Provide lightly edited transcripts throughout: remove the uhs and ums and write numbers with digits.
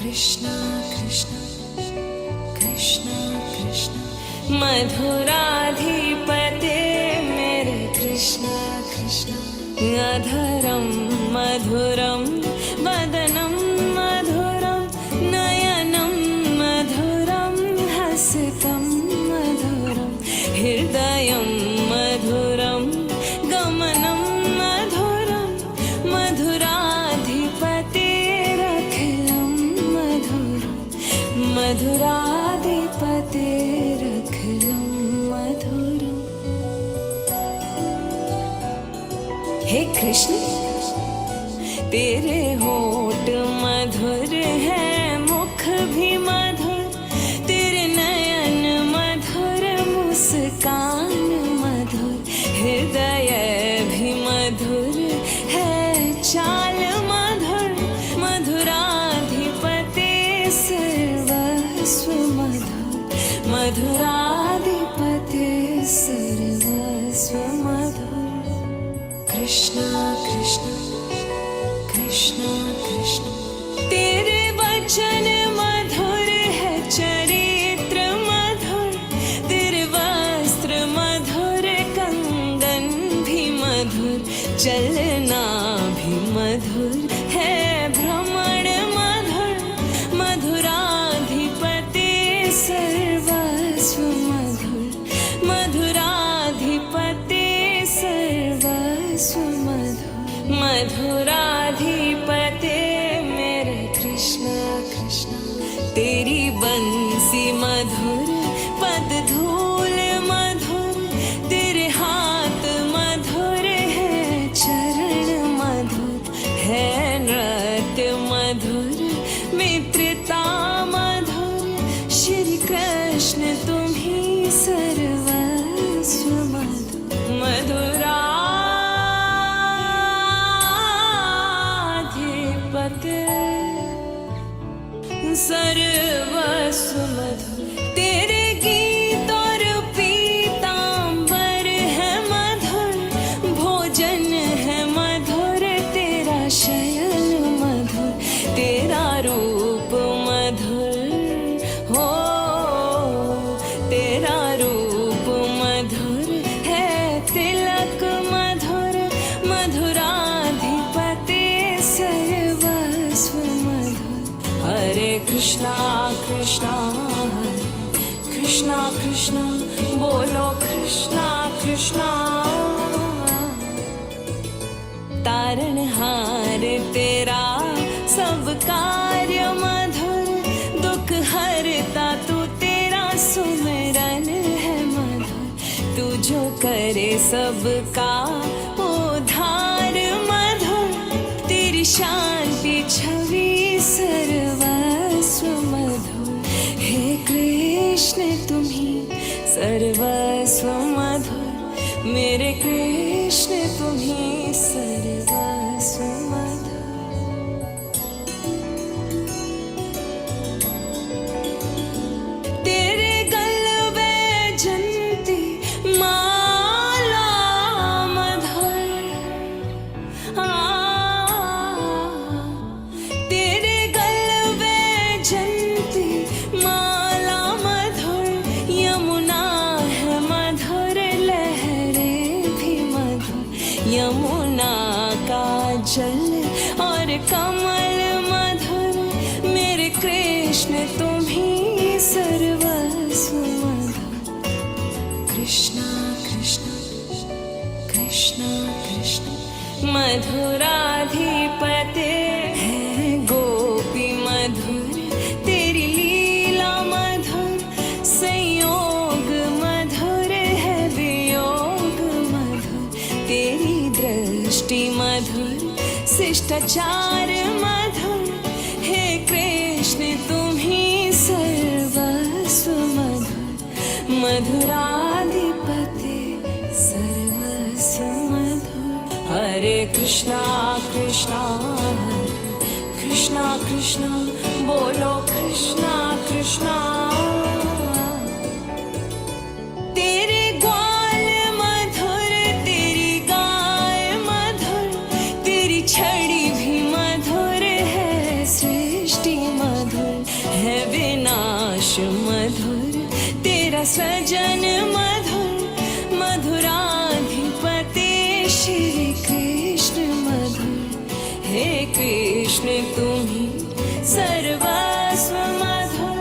कृष्ण कृष्ण कृष्ण कृष्ण मधुराधिपते मेरे कृष्ण कृष्ण अधरं मधुरं वदनं मधुरं नयनं मधुरं हसितं मधुरं हृदयं मधुरं गमनं मधुरं मधुराधिपतेरखिलं मधुरं मधुराधिपतेरखिलं मधुरम्। हे कृष्ण तेरे होठ मधुर है, मुख भी मधुर, तेरे नयन मधुर, मुस्कान मधुर, हृदय भी मधुर है, चाल मधुर, मधुराधिपते सर्वस्व मधुर, मधुराधिपते सर्वस्व मधुर। कृष्ण कृष्ण कृष्ण कृष्ण तेरे वचन मधुर है, चरित्र मधुर, तेरे वस्त्र मधुर, कंगन भी मधुर, चलना भी मधुर है, भ्रमण मधुर, मधुराधिपते सर्वस्व मधुर, मधुराधिपते सर्वस्व मधुर, मधुराधिपते मेरे कृष्ण कृष्ण तेरी बंसी मधुर, पद धूल मधुर, तेरे हाथ मधुर है, चरण मधुर है, नृत्य मधुर, मित्रता मधुर, श्री कृष्ण तुम ही सर्वस्व मधुर, मधुराधिपते सर्वस्व मधुर। तेरे गीत और पीतांबर है मधुर, भोजन है मधुर, तेरा शयन मधुर, तेरा रूप मधुर हो, तेरा रूप मधुर है, तिलक मधुर, मधुराधिपते सर्वस्व मधुर। हरे कृष्णा कृष्णा हरे कृष्णा कृष्णा बोलो कृष्णा कृष्णा। तारणहार तेरा सब कार्य मधुर, दुख हरता तू, तेरा सुमिरन है मधुर, तू जो करे सबका उद्धार मधुर, तेरी शांति छवि सर्वस्व मधुर। हे कृष्ण तुम ही सर्वस्व मधुर, मेरे कृष्ण तुम ही सर्वस्व मधुर। तेरे गलबे जंती माला मधुर, तेरे गलबे जंती माला मधुर, यमुना है मधुर, लहरें भी मधुर, यमुना का जल और कमल मधुर, मेरे कृष्ण तुम ही सर्वस्व मधुर। कृष्ण कृष्ण कृष्ण कृष्ण मधुराधिपते है, गोपी मधुर, तेरी लीला मधुर, संयोग मधुर है, वियोग मधुर, तेरी दृष्टि मधुर, शिष्टाचार मधुर, हे कृष्ण तुम ही सर्वस्व मधुर, मधुराधिपते सर्वस्व मधुर। हरे कृष्णा कृष्णा हरे कृष्णा कृष्णा बोलो कृष्णा कृष्णा। तेरे ग्वाल मधुर, तेरी गाय मधुर, तेरी छड़ी भी मधुर है, सृष्टि मधुर, सजन मधुर मधुराधिपते श्री कृष्ण मधुर हे कृष्ण तुम्ही सर्वस्व मधुर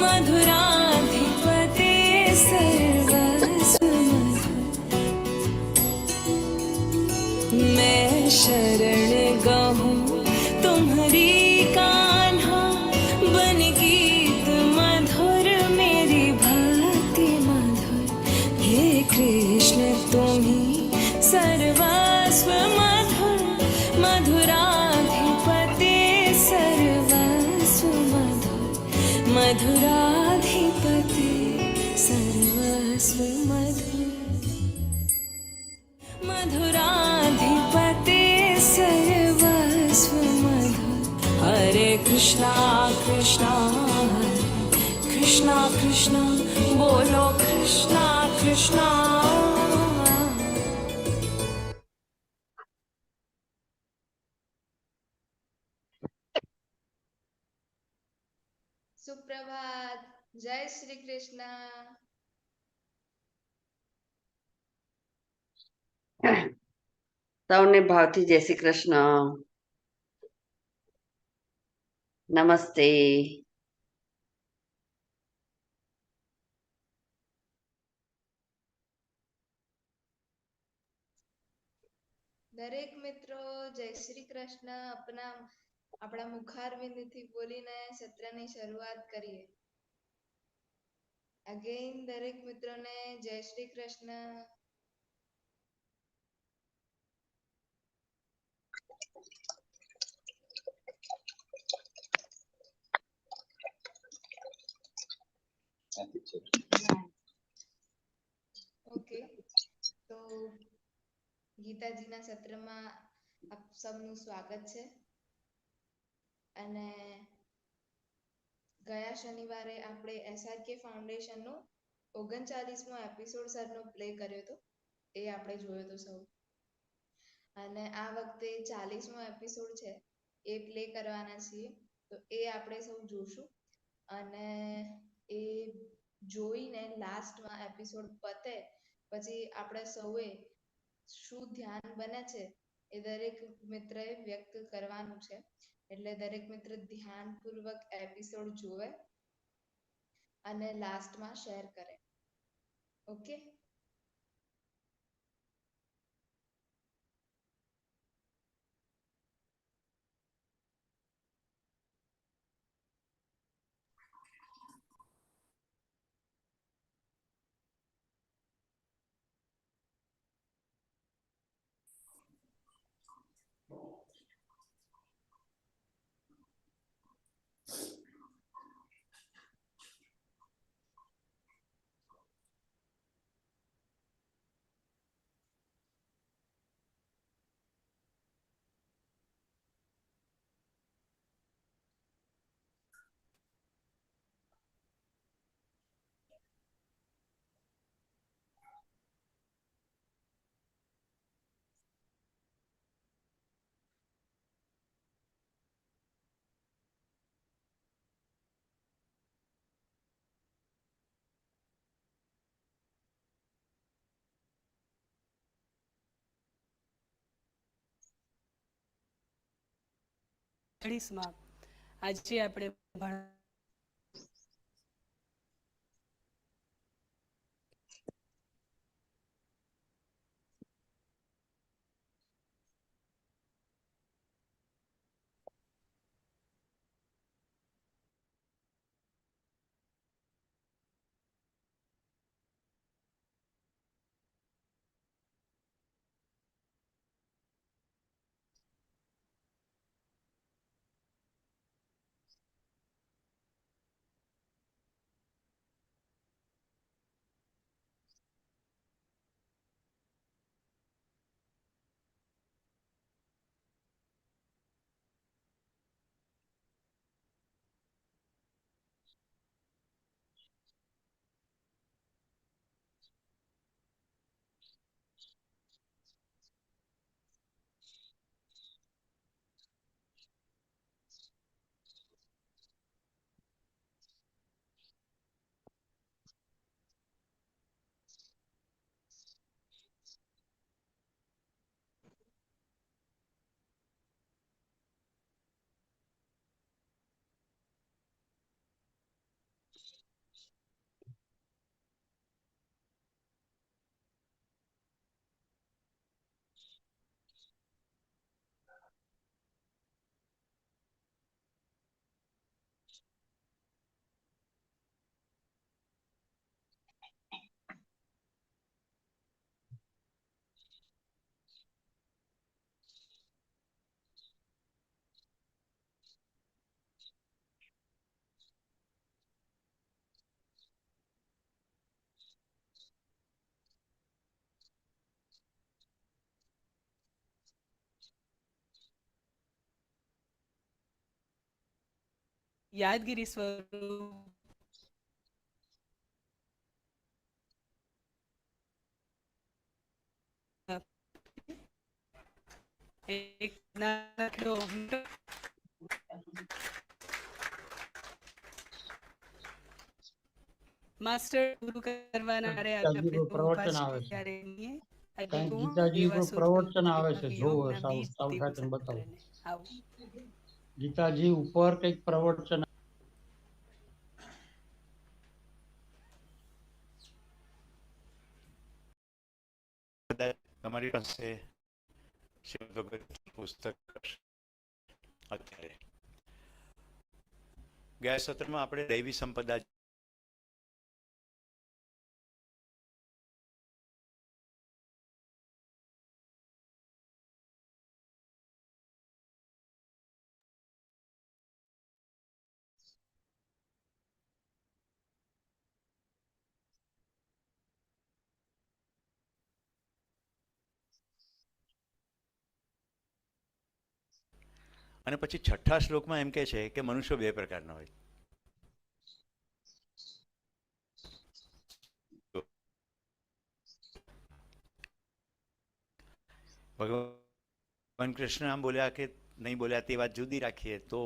मधुराधिपते सर्वस्व मधुर मैं शरण गहूँ तुम्हारी कान्हा बन गीत मधुर मेरी भक्ति मधुर हे कृष्ण तुम्ही सर्वस्व मधुर मधुराधिपते सर्वस्व मधुर मधुराधिपते सर्वस्व मधुर मधुराधिपते सर्वस्व मधुर हरे कृष्णा कृष्णा हरे कृष्णा कृष्णा बोलो कृष्णा कृष्णा સુપ્રભાત. જય શ્રી કૃષ્ણ. સૌને ભાવથી જય શ્રી કૃષ્ણ. નમસ્તે. દરેક મિત્રો જય શ્રી કૃષ્ણ આપણા મુખારવિંદથી બોલીને સત્રની શરૂઆત કરીએ. અગેન દરેક મિત્રોને જય શ્રી કૃષ્ણ. ઓકે, તો ગીતાજીના સત્રમાં આપ સૌનું સ્વાગત છે. અને ગયા શનિવારે આપણે SRK ફાઉન્ડેશનનો 39મો એપિસોડ સરનો પ્લે કર્યો હતો. એ આપણે જોયો તો સૌ. અને આ વખતે 40મો એપિસોડ છે એ પ્લે કરવાના છીએ. તો એ આપણે સૌ જોશું. અને એ જોઈને લાસ્ટમાં એપિસોડ પતે પછી આપણે સૌએ શું ધ્યાન બને છે એ દરેક મિત્રએ વ્યક્ત કરવાનું છે. એટલે દરેક મિત્ર ધ્યાનપૂર્વક એપિસોડ જોવે અને લાસ્ટમાં શેર કરે. ઓકે, આજે આપણે યાદગીરી સ્વરૂપ એક નાનકડો માસ્ટર પૂરું કરવાના આરે ગીતાજી આપણે નું પ્રવચન ઊભા આવે છીએ છે. ત્યારે નહીં. આજે કંઈક હું ગીતાજી એવા નું સ્વરૂપે પ્રવચન આવે છે, જોવો યોગના સાવ બીજ સાવ દેવ સાથે બતાવો. કરીને આવું. ગીતાજી ઉપર કંઈક પ્રવચન કદાચ તમારી પાસે શ્રીમદ ભગવદ્ પુસ્તક અત્યારે ગયા સત્રમાં આપણે દૈવી સંપદા અને પછી છઠ્ઠા શ્લોકમાં એમ કહે છે કે મનુષ્યો બે પ્રકારના હોય. ભગવાન કૃષ્ણ આમ બોલ્યા કે નહીં બોલ્યા તે વાત જુદી રાખીએ તો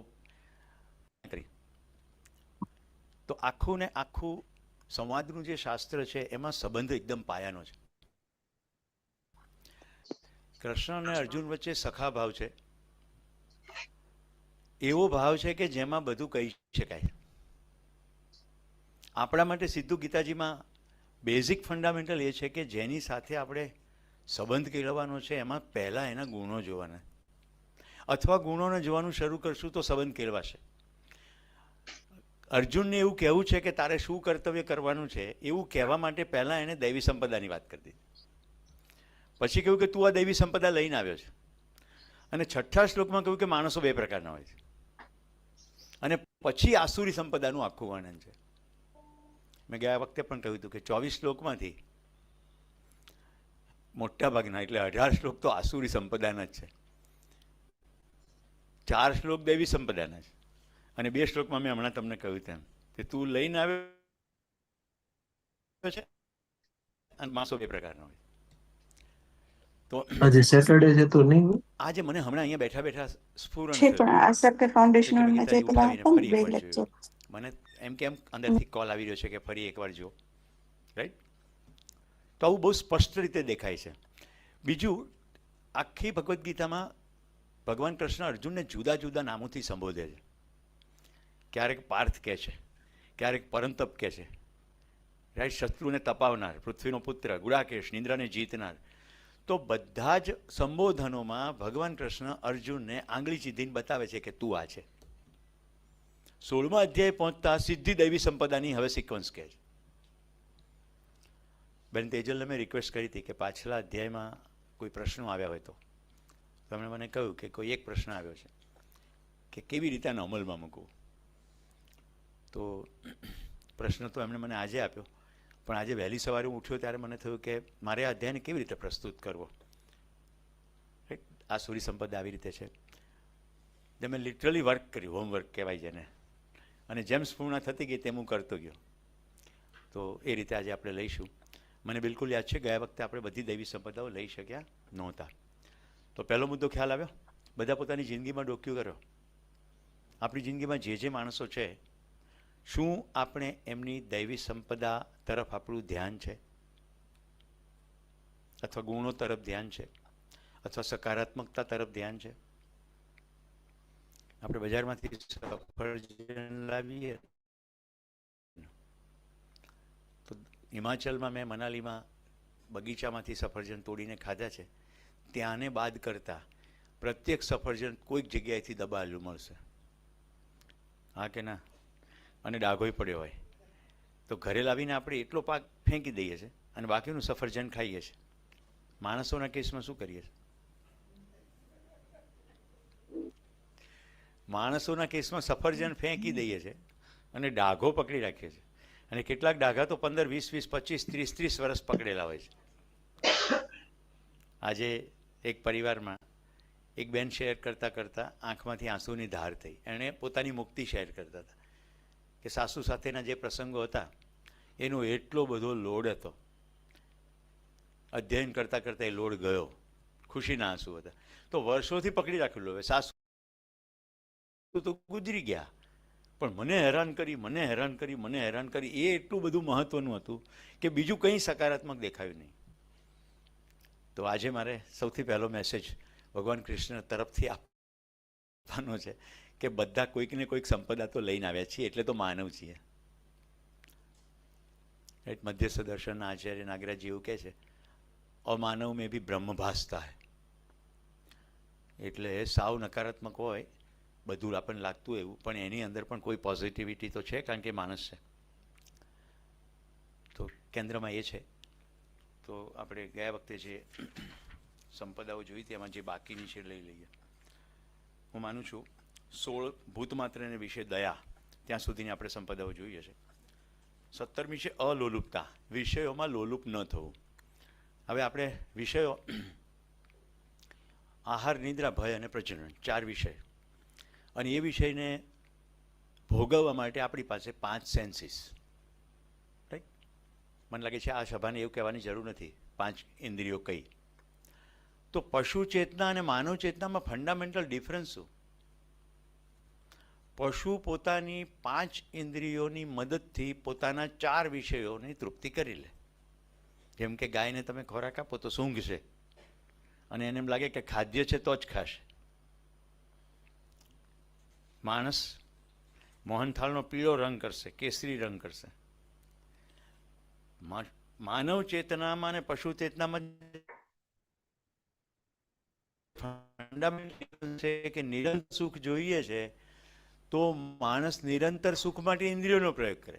આખું ને આખું સંવાદનું જે શાસ્ત્ર છે એમાં સંબંધ એકદમ પાયાનો છે. કૃષ્ણ અને અર્જુન વચ્ચે સખા ભાવ છે, એવો ભાવ છે કે જેમાં બધું કહી શકાય. આપણા માટે સીધું ગીતાજીમાં બેઝિક ફંડામેન્ટલ એ છે કે જેની સાથે આપણે સંબંધ કેળવવાનો છે એમાં પહેલાં એના ગુણો જોવાના, અથવા ગુણોને જોવાનું શરૂ કરશું તો સંબંધ કેળવાશે. અર્જુનને એવું કહેવું છે કે તારે શું કર્તવ્ય કરવાનું છે એવું કહેવા માટે પહેલાં એણે દૈવી સંપદાની વાત કરી દીધી. પછી કહ્યું કે તું આ દૈવી સંપદા લઈને આવ્યો છે. અને છઠ્ઠા શ્લોકમાં કહ્યું કે માણસો બે પ્રકારના હોય છે. અને પછી આસુરી સંપદાનું આખું વર્ણન છે. મેં ગયા વખતે પણ કહ્યું હતું કે 24 શ્લોકમાંથી મોટા ભાગના એટલે 18 શ્લોક તો આસુરી સંપદાના જ છે, 4 શ્લોક દૈવી સંપદાના છે, અને 2 શ્લોકમાં મેં હમણાં તમને કહ્યું તેમ કે તું લઈને આવ્યો છે અને માણસો બે પ્રકારના હોય. તો આજે સેટરડે છે તો નહીં હોય? આજે મને હમણાં અહીંયા બેઠા બેઠા સ્ફુરણ છે પણ આ સર્કલ ફાઉન્ડેશન થયું. ના જે પેલા હતા ને બે લેક્ચર મને એમ કેમ અંદરથી કોલ આવી રહ્યો છે કે ફરી એકવાર જો, રાઈટ? તો આવું બહુ સ્પષ્ટ રીતે દેખાય છે. બીજું, આખી ભગવદ્ ગીતામાં ભગવાન કૃષ્ણ અર્જુનને જુદા જુદા નામોથી સંબોધે છે. ક્યારેક પાર્થ કહે છે, ક્યારેક પરંતપ કહે છે, રાઈટ? શત્રુને તપાવનાર, પૃથ્વીનો પુત્ર, ગુડાકેશ, નિંદ્રાને જીતનાર. તો બધા જ સંબોધનોમાં ભગવાન કૃષ્ણ અર્જુનને આંગળી ચીધીને બતાવે છે કે તું આ છે. 16મા અધ્યાય પહોંચતા સીધી દૈવી સંપદાની હવે સિક્વન્સ કહે છે. બેન તેજલને મેં રિક્વેસ્ટ કરી હતી કે પાછલા અધ્યાયમાં કોઈ પ્રશ્નો આવ્યા હોય તો તેમણે મને કહ્યું કે કોઈ એક પ્રશ્ન આવ્યો છે કે કેવી રીતે આને અમલમાં મૂકવું. તો પ્રશ્ન તો એમણે મને આજે આપ્યો, પણ આજે વહેલી સવારે હું ઉઠ્યો ત્યારે મને થયું કે મારે આ અધ્યાયને કેવી રીતે પ્રસ્તુત કરવો. આ સૂરી સંપદા આવી રીતે છે. જે મેં લિટરલી વર્ક કર્યું, હોમવર્ક કહેવાય જેને, અને જેમ પૂર્ણ થતી ગઈ તેમ હું કરતો ગયો. તો એ રીતે આજે આપણે લઈશું. મને બિલકુલ યાદ છે ગયા વખતે આપણે બધી દૈવી સંપદાઓ લઈ શક્યા નહોતા. તો પહેલો મુદ્દો ખ્યાલ આવ્યો? બધા પોતાની જિંદગીમાં ડોક્યુ કર્યો. આપણી જિંદગીમાં જે જે માણસો છે, શું આપણે એમની દૈવી સંપદા તરફ આપણું ધ્યાન છે, અથવા ગુણો તરફ ધ્યાન છે, અથવા સકારાત્મકતા તરફ ધ્યાન છે? આપણે બજારમાંથી સફરજન લાવીએ તો હિમાચલમાં મેં મનાલીમાં બગીચામાંથી સફરજન તોડીને ખાધા છે. ત્યાંને બાદ કરતાં પ્રત્યેક સફરજન કોઈક જગ્યાએથી દબાયેલું મળશે. હા કે ના? અને ડાઘોય પડ્યો હોય તો ઘરે લાવીને આપણે એટલો પાક ફેંકી દઈએ છીએ અને બાકીનું સફરજન ખાઈએ છીએ. માણસોના કેસમાં શું કરીએ છીએ? માણસોના કેસમાં સફરજન ફેંકી દઈએ છીએ અને ડાઘો પકડી રાખીએ છીએ. અને કેટલાક ડાઘા તો 15, 20, 25, 30 વર્ષ પકડેલા હોય છે. આજે એક પરિવારમાં એક બેન શેર કરતાં કરતાં આંખમાંથી આંસુની ધાર થઈ. એણે પોતાની મુક્તિ શેર કરતા હતા કે સાસુ સાથેના જે પ્રસંગો હતા એનો એટલો બધો લોડ હતો, અધ્યયન કરતાં કરતાં એ લોડ ગયો, ખુશીના આંસુ હતા. તો વર્ષોથી પકડી રાખેલું. હવે સાસુ તો ગુજરી ગયા, પણ મને હેરાન કરી એ એટલું બધું મહત્વનું હતું કે બીજું કંઈ સકારાત્મક દેખાયું નહીં. તો આજે મારે સૌથી પહેલો મેસેજ ભગવાન કૃષ્ણ તરફથી આપવાનો છે કે બધા કોઈક ને કોઈક સંપદા તો લઈને આવ્યા છીએ, એટલે તો માનવ છીએ. મધ્યસ્થ દર્શનના આચાર્ય નાગરાજી એવું કહે છે, અમાનવ મેં બી બ્રહ્મ ભાસતા હૈ. એટલે સાવ નકારાત્મક હોય બધું આપણને લાગતું એવું, પણ એની અંદર પણ કોઈ પોઝિટિવિટી તો છે, કારણ કે માણસ છે. તો કેન્દ્રમાં એ છે. તો આપણે ગયા વખતે જે સંપદાઓ જોઈ તેમાં જે બાકીની છે લઈ લઈએ. હું માનું છું 16 ભૂતમાત્રને વિશે દયા, ત્યાં સુધીની આપણે સંપદાઓ જોઈએ છે. 17મી છે અલોલુપતા, વિષયોમાં લોલુપ ન થવું. હવે આપણે વિષયો આહાર, નિદ્રા, ભય અને પ્રજનન, 4 વિષય, અને એ વિષયને ભોગવવા માટે આપણી પાસે 5 સેન્સીસ. રાઈટ? મને લાગે છે આ સભાને એવું કહેવાની જરૂર નથી 5 ઇન્દ્રિયો કઈ. તો પશુ ચેતના અને માનવ ચેતનામાં ફંડામેન્ટલ ડિફરન્સ શું? પશુ પોતાની 5 ઇન્દ્રિયોની મદદથી પોતાના 4 વિષયોની તૃપ્તિ કરી લે. જેમ કે ગાયને તમે ખોરાક આપો તો સૂંઘશે, અને એને એમ લાગે કે ખાદ્ય છે તો જ ખાશે. માણસ મોહનથાળનો પીળો રંગ કરશે, કેસરી રંગ કરશે. માનવ ચેતનામાં અને પશુ ચેતનામાં ફંડામેન્ટલ છે કે નિરંતર સુખ જોઈએ છે તો માણસ નિરંતર સુખ માટે ઇન્દ્રિયોનો પ્રયોગ કરે,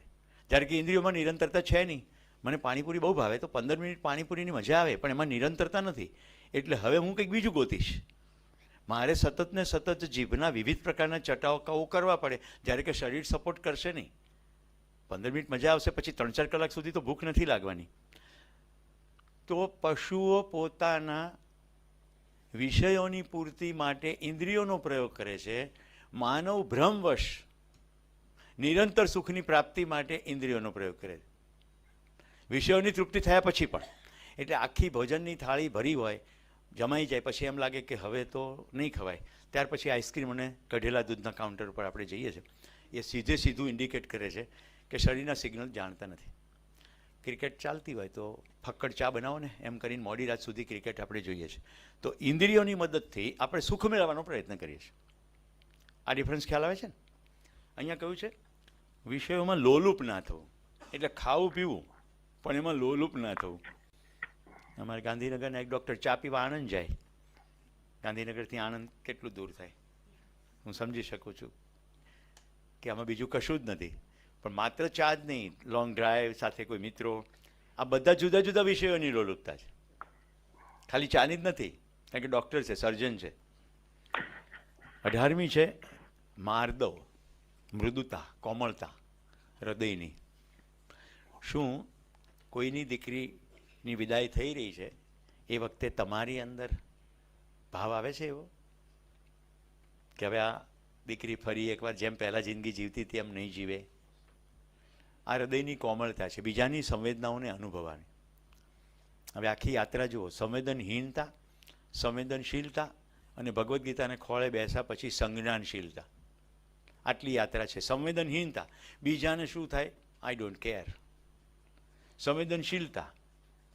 જ્યારે કે ઇન્દ્રિયોમાં નિરંતરતા છે નહીં. મને પાણીપુરી બહુ ભાવે તો 15 મિનિટ પાણીપુરીની મજા આવે, પણ એમાં નિરંતરતા નથી. એટલે હવે હું કંઈક બીજું ગોતીશ. મારે સતત ને સતત જીભના વિવિધ પ્રકારના ચટાકાઓ કરવા પડે, જ્યારે કે શરીર સપોર્ટ કરશે નહીં. 15 મિનિટ મજા આવશે, પછી 3-4 કલાક સુધી તો ભૂખ નથી લાગવાની. તો પશુઓ પોતાના વિષયોની પૂર્તિ માટે ઇન્દ્રિયોનો પ્રયોગ કરે છે. માનવ ભ્રમવશ નિરંતર સુખની પ્રાપ્તિ માટે ઇન્દ્રિયોનો પ્રયોગ કરે છે, વિષયોની તૃપ્તિ થયા પછી પણ. એટલે આખી ભોજનની થાળી ભરી હોય, જમાઈ જાય, પછી એમ લાગે કે હવે તો નહીં ખવાય, ત્યાર પછી આઈસ્ક્રીમ અને કઢેલા દૂધના કાઉન્ટર ઉપર આપણે જઈએ છીએ. એ સીધું ઇન્ડિકેટ કરે છે કે શરીરના સિગ્નલ જાણતા નથી. ક્રિકેટ ચાલતી હોય તો ફક્કડ ચા બનાવો ને એમ કરીને મોડી રાત સુધી ક્રિકેટ આપણે જોઈએ છીએ. તો ઇન્દ્રિયોની મદદથી આપણે સુખ મેળવવાનો પ્રયત્ન કરીએ છીએ. આ ડિફરન્સ ખ્યાલ આવે છે ને? અહીંયા કહ્યું છે વિષયોમાં લોલુપ ના થવું, એટલે ખાવું પીવું પણ એમાં લોલુપ ના થવું. અમારે ગાંધીનગરના એક ડૉક્ટર ચા પીવા આણંદ જાય. ગાંધીનગરથી આણંદ કેટલું દૂર થાય હું સમજી શકું છું કે આમાં બીજું કશું જ નથી, પણ માત્ર ચા જ નહીં, લોંગ ડ્રાઈવ, સાથે કોઈ મિત્રો, આ બધા જુદા જુદા વિષયોની લોલુપતા છે. ખાલી ચાની જ નથી, કારણ કે ડૉક્ટર છે, સર્જન છે. 18મી છે માર્દવ, મૃદુતા, કોમળતા હૃદયની. શું કોઈની દીકરીની વિદાય થઈ રહી છે એ વખતે તમારી અંદર ભાવ આવે છે એવો કે હવે આ દીકરી ફરી એકવાર જેમ પહેલાં જિંદગી જીવતી હતી એમ નહીં જીવે? આ હૃદયની કોમળતા છે, બીજાની સંવેદનાઓને અનુભવવાની. હવે આખી યાત્રા જુઓ, સંવેદનહીનતા, સંવેદનશીલતા અને ભગવદ્ ગીતાને ખોળે બેસા પછી સંજ્ઞાનશીલતા. આટલી યાત્રા છે. સંવેદનહીનતા, બીજાને શું થાય આઈ ડોન્ટ કેર. સંવેદનશીલતા,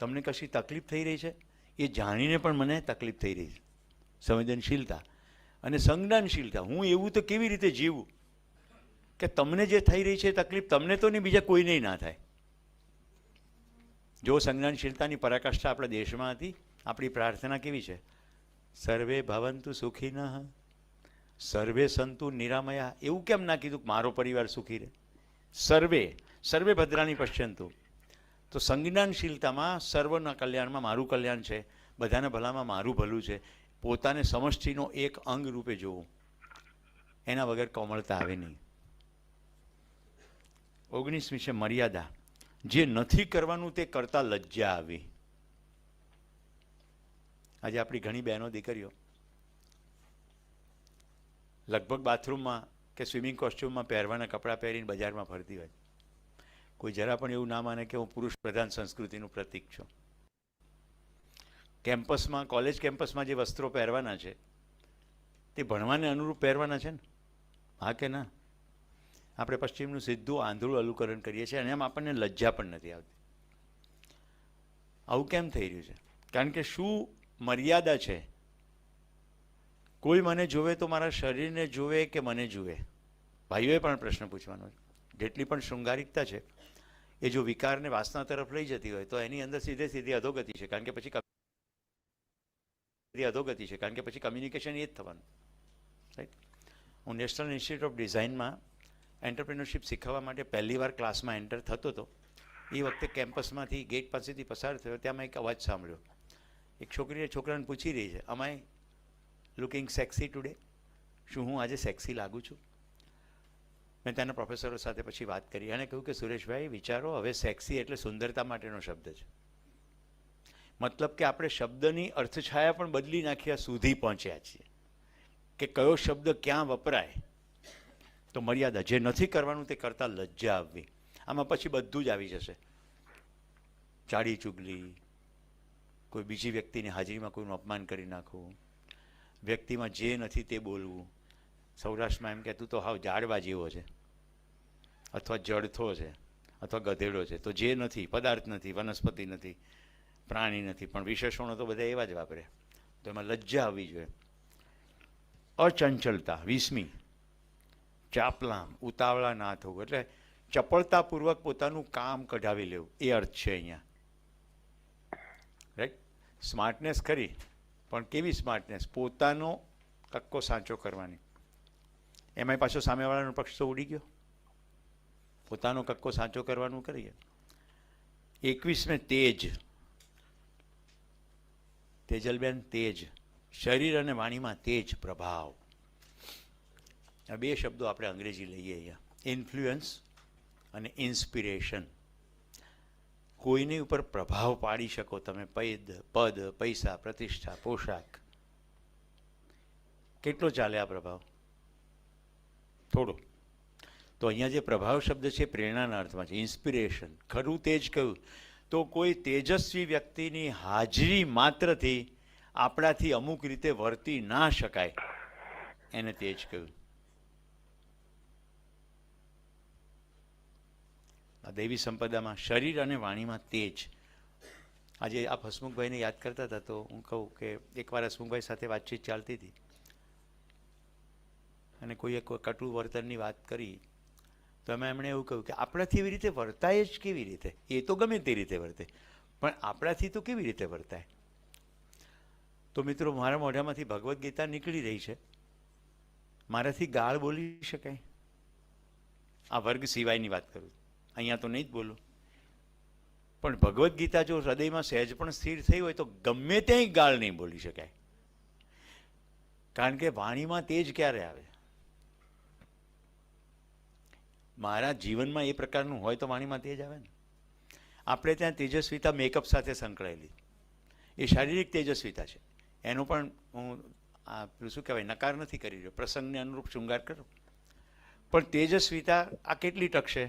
તમને કશી તકલીફ થઈ રહી છે એ જાણીને પણ મને તકલીફ થઈ રહી છે, સંવેદનશીલતા. અને સંજ્ઞાનશીલતા, હું એવું તો કેવી રીતે જીવું કે તમને જે થઈ રહી છે તકલીફ તમને તો નહીં, બીજા કોઈને ના થાય. જો સંજ્ઞાનશીલતાની પરાકાષ્ઠા આપણા દેશમાં હતી, આપણી પ્રાર્થના કેવી છે? સર્વે ભવંતુ સુખિનઃ સર્વે સંતુ નિરામયા. એવું કેમ ના કીધું મારો પરિવાર સુખી રહે? સર્વે ભદ્રાની પશ્યંતુ. તો સંજ્ઞાનશીલતામાં સર્વના કલ્યાણમાં મારું કલ્યાણ છે, બધાના ભલામાં મારું ભલું છે, પોતાને સમષ્ટિનો એક અંગ રૂપે જોવું, એના વગર કોમળતા આવે નહીં. 19મી છે મર્યાદા, જે નથી કરવાનું તે કરતા લજ્જા આવી. આજે આપણી ઘણી બહેનો દીકરીઓ લગભગ બાથરૂમમાં કે સ્વિમિંગ કોસ્ટ્યુમમાં પહેરવાના કપડાં પહેરીને બજારમાં ફરતી હોય. કોઈ જરા પણ એવું ના માને કે હું પુરુષ પ્રધાન સંસ્કૃતિનું પ્રતીક છું. કેમ્પસમાં, કોલેજ કેમ્પસમાં જે વસ્ત્રો પહેરવાના છે તે ભણવાને અનુરૂપ પહેરવાના છે ને, હા કે ના? આપણે પશ્ચિમનું સીધું આંધળું અનુકરણ કરીએ છીએ અને એમ આપણને લજ્જા પણ નથી આવતી. આવું કેમ થઈ રહ્યું છે? કારણ કે શું મર્યાદા છે? કોઈ મને જોવે તો મારા શરીરને જોવે કે મને જુએ? ભાઈઓએ પણ પ્રશ્ન પૂછવાનો છે. જેટલી પણ શૃંગારિકતા છે એ જો વિકારને વાસના તરફ લઈ જતી હોય તો એની અંદર સીધી અધોગતિ છે. કારણ કે પછી કમ્યુનિકેશન એ જ થવાનું, રાઈટ? હું નેશનલ ઇન્સ્ટિટ્યૂટ ઓફ ડિઝાઇનમાં એન્ટરપ્રિન્યોરશિપ શીખવવા માટે પહેલી વાર ક્લાસમાં એન્ટર થતો હતો. એ વખતે કેમ્પસમાંથી ગેટ પાસેથી પસાર થયો, ત્યાં મેં એક અવાજ સાંભળ્યો. એક છોકરીએ છોકરાને પૂછી રહી છે, am I looking sexy today? શું હું આજે સેક્સી લાગુ છું? મેં તેના પ્રોફેસરો સાથે પછી વાત કરી અને કહ્યું કે સુરેશભાઈ વિચારો, હવે સેક્સી એટલે સુંદરતા માટેનો શબ્દ છે. મતલબ કે આપણે શબ્દની અર્થછાયા પણ બદલી નાખ્યા સુધી પહોંચ્યા છીએ કે કયો શબ્દ ક્યાં વપરાય. તો મર્યાદા, જે નથી કરવાનું તે કરતાં લજ્જા આવવી. આમાં પછી બધું જ આવી જશે. ચાડી ચુગલી, કોઈ બીજી વ્યક્તિની હાજરીમાં કોઈનું અપમાન કરી નાખવું, વ્યક્તિમાં જે નથી તે બોલવું. સૌરાષ્ટ્રમાં એમ કે તું તો હાવ ઝાડવા જેવો છે, અથવા જડથો છે, અથવા ગધેડો છે. તો જે નથી, પદાર્થ નથી, વનસ્પતિ નથી, પ્રાણી નથી, પણ વિશેષણો તો બધા એવા જ વાપરે. તો એમાં લજ્જા આવવી જોઈએ. અચંચલતા, 20મી, ચાપલામ, ઉતાવળા ના થવું, એટલે ચપળતાપૂર્વક પોતાનું કામ કઢાવી લેવું, એ અર્થ છે અહીંયા, રાઈટ? સ્માર્ટનેસ ખરી, પણ કેવી સ્માર્ટનેસ? પોતાનો કક્કો સાચો કરવાની. એમાંય પાછો સામેવાળાનો પક્ષ તો ઉડી ગયો. પોતાનો કક્કો સાચો કરવાનું કરીએ. 21મે તેજ, તેજલબેન, તેજ, શરીર અને વાણીમાં તેજ, પ્રભાવ. આ બે શબ્દો આપણે અંગ્રેજી લઈએ અહીંયા, ઇન્ફ્લુઅન્સ અને ઇન્સ્પિરેશન. કોઈની ઉપર પ્રભાવ પાડી શકો તમે, પદ, પૈસા, પ્રતિષ્ઠા, પોશાક. કેટલો ચાલે આ પ્રભાવ? થોડો. તો અહીંયા જે પ્રભાવ શબ્દ છે પ્રેરણાના અર્થમાં છે, ઇન્સ્પિરેશન. ખરું તેજ કહ્યું તો કોઈ તેજસ્વી વ્યક્તિની હાજરી માત્રથી આપણાથી અમુક રીતે વર્તી ના શકાય, એને તેજ કહ્યું. આ દૈવી સંપદામાં શરીર અને વાણીમાં તેજ. આજે આપ હસમુખભાઈને યાદ કરતા હતા તો હું કહું કે એકવાર હસમુખભાઈ સાથે વાતચીત ચાલતી હતી અને કોઈએ કોઈ કટુ વર્તનની વાત કરી તો એમણે એવું કહ્યું કે આપણાથી એવી રીતે વર્તાય જ કેવી રીતે? એ તો ગમે તે રીતે વર્તે, પણ આપણાથી તો કેવી રીતે વર્તાય? તો મિત્રો, મારા મોઢામાંથી ભગવદ્ ગીતા નીકળી રહી છે, મારાથી ગાળ બોલી શકાય? આ વર્ગ સિવાયની વાત કરું, અહીંયા તો નહીં જ બોલું, પણ ભગવદ્ ગીતા જો હૃદયમાં સહેજ પણ સ્થિર થઈ હોય તો ગમે ત્યાં ગાળ નહીં બોલી શકાય. કારણ કે વાણીમાં તેજ ક્યારે આવે? મારા જીવનમાં એ પ્રકારનું હોય તો વાણીમાં તેજ આવે ને. આપણે ત્યાં તેજસ્વીતા મેકઅપ સાથે સંકળાયેલી, એ શારીરિક તેજસ્વીતા છે. એનો પણ હું શું કહેવાય, નકાર નથી કરી રહ્યો, પ્રસંગને અનુરૂપ શૃંગાર કરો. પણ તેજસ્વીતા આ કેટલી ટકશે?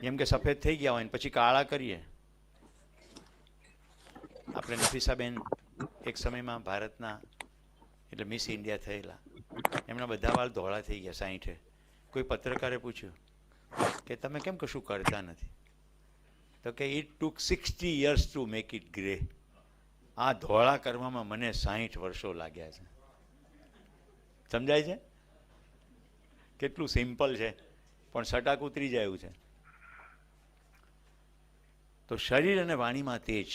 જેમ કે સફેદ થઈ ગયા હોય ને પછી કાળા કરીએ. આપણે નફીસાબેન એક સમયમાં ભારતના એટલે મિસ ઇન્ડિયા થયેલા, એમના બધા વાળ ધોળા થઈ ગયા 60. કોઈ પત્રકારે પૂછ્યું કે તમે કેમ કશું કરતા નથી? તો કે it took 60 years to make it grey. આ ધોળા કરવામાં મને 60 વર્ષો લાગ્યા છે. સમજાય છે? કેટલું સિમ્પલ છે પણ સટાક ઉતરી જાય એવું છે. તો શરીર અને વાણીમાં તેજ,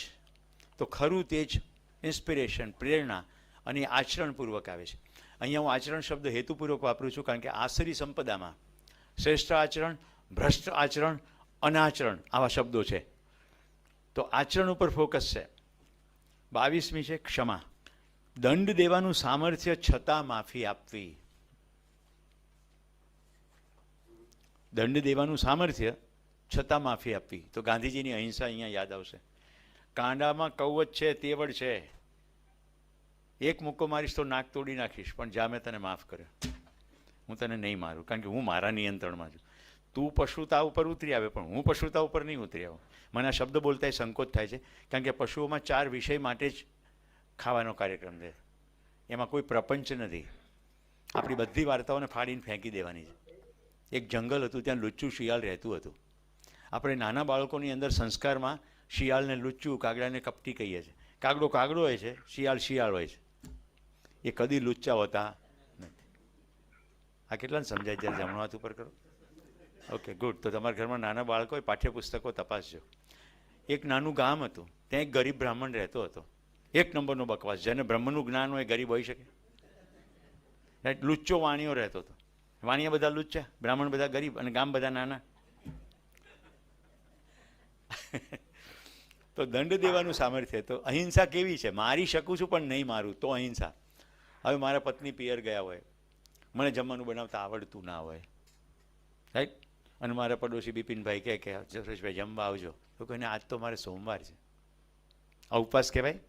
તો ખરું તેજ ઇન્સ્પિરેશન, પ્રેરણા અને આચરણપૂર્વક આવે છે. અહીંયા હું આચરણ શબ્દ હેતુપૂર્વક વાપરું છું કારણ કે આસરી સંપદામાં શ્રેષ્ઠ આચરણ, ભ્રષ્ટ આચરણ, અનાચરણ આવા શબ્દો છે. તો આચરણ ઉપર ફોકસ છે. 22મી છે ક્ષમા. દંડ દેવાનું સામર્થ્ય છતાં માફી આપવી. દંડ દેવાનું સામર્થ્ય છતાં માફી આપવી. તો ગાંધીજીની અહિંસા અહીંયા યાદ આવશે. કાંડામાં કવચ છે, તેવડ છે, એક મુક્કો મારીશ તો નાક તોડી નાખીશ, પણ જા મેં તને માફ કર્યો. હું તને નહીં મારું, કારણ કે હું મારા નિયંત્રણમાં છું. તું પશુતા ઉપર ઉતરી આવે, પણ હું પશુતા ઉપર નહીં ઉતરી આવું. મને આ શબ્દ બોલતા સંકોચ થાય છે, કારણ કે પશુઓમાં 4 વિષય માટે જ ખાવાનો કાર્યક્રમ છે. એમાં કોઈ પ્રપંચ નથી. આપણી બધી વાર્તાઓને ફાડીને ફેંકી દેવાની છે. એક જંગલ હતું, ત્યાં લુચ્ચું શિયાળ રહેતું હતું. આપણે નાના બાળકોની અંદર સંસ્કારમાં શિયાળને લુચ્ચું, કાગડાને કપટી કહીએ છીએ. કાગડો કાગડો હોય છે, શિયાળ શિયાળ હોય છે. એ કદી લુચ્ચા હોતા નથી. આ કેટલાને સમજાય જ્યારે જમણો હાથ ઉપર કરો? Okay, good. તો તમારા ઘરમાં નાના બાળકો હોય, પાઠ્યપુસ્તકો તપાસજો. એક નાનું ગામ હતું, ત્યાં એક ગરીબ બ્રાહ્મણ રહેતો હતો. 1 નંબરનો બકવાસ. જેને બ્રહ્મનું જ્ઞાન હોય ગરીબ હોઈ શકે? રાઈટ. લુચ્ચો વાણિયો રહેતો હતો. વાણિયા બધા લુચ્ચા, બ્રાહ્મણ બધા ગરીબ, અને ગામ બધા નાના. તો દંડ દેવાનું સામર્થ્ય. તો અહિંસા કેવી છે? મારી શકું છું પણ નહીં મારું, તો અહિંસા. હવે મારા પત્ની પિયર ગયા હોય, મને જમવાનું બનાવતા આવડતું ના હોય, રાઈટ, અને મારા પડોશી બિપિનભાઈ કહે કે સુરેશભાઈ જમવા આવજો, તો કહીને આજ તો મારે સોમવાર છે. આ ઉપવાસ કહેવાય?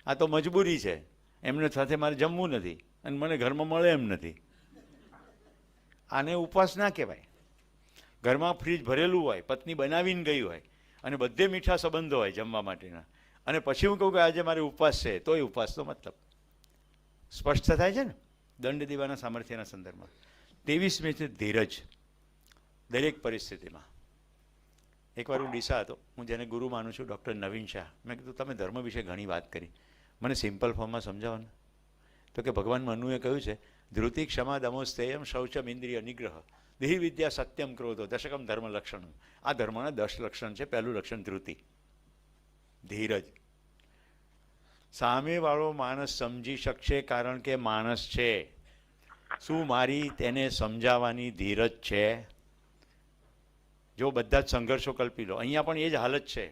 આ તો મજબૂરી છે. એમને સાથે મારે જમવું નથી અને મને ઘરમાં મળે એમ નથી. આને ઉપવાસ ના કહેવાય. ઘરમાં ફ્રીજ ભરેલું હોય, પત્ની બનાવીને ગઈ હોય, અને બધે મીઠા સંબંધો હોય જમવા માટેના, અને પછી હું કહું કે આજે મારે ઉપવાસ છે, તોય ઉપવાસનો મતલબ સ્પષ્ટ થાય છે ને દંડ દેવાના સામર્થ્યના સંદર્ભમાં. 23મી છે ધીરજ દરેક પરિસ્થિતિમાં. એકવાર હું ડીસા હતો, હું જેને ગુરુ માનું છું, ડૉક્ટર નવીન શાહ. મેં કીધું તમે ધર્મ વિશે ઘણી વાત કરી, મને સિમ્પલ ફોર્મમાં સમજાવો ને. તો કે ભગવાન મનુએ કહ્યું છે ધૃતિ ક્ષમા દમોસ્તેયમ શૌચમ ઇન્દ્રિય નિગ્રહ દેહી વિદ્યા સત્યમ ક્રોધો દશકમ ધર્મ લક્ષણ. આ ધર્મના 10 લક્ષણ છે. પહેલું લક્ષણ ધૃતિ, ધીરજ. સામેવાળો માણસ સમજી શકશે કારણ કે માણસ છે. શું મારી તેને સમજાવવાની ધીરજ છે? જો બધા જ સંઘર્ષો કલ્પી લો, અહીંયા પણ એ જ હાલત છે.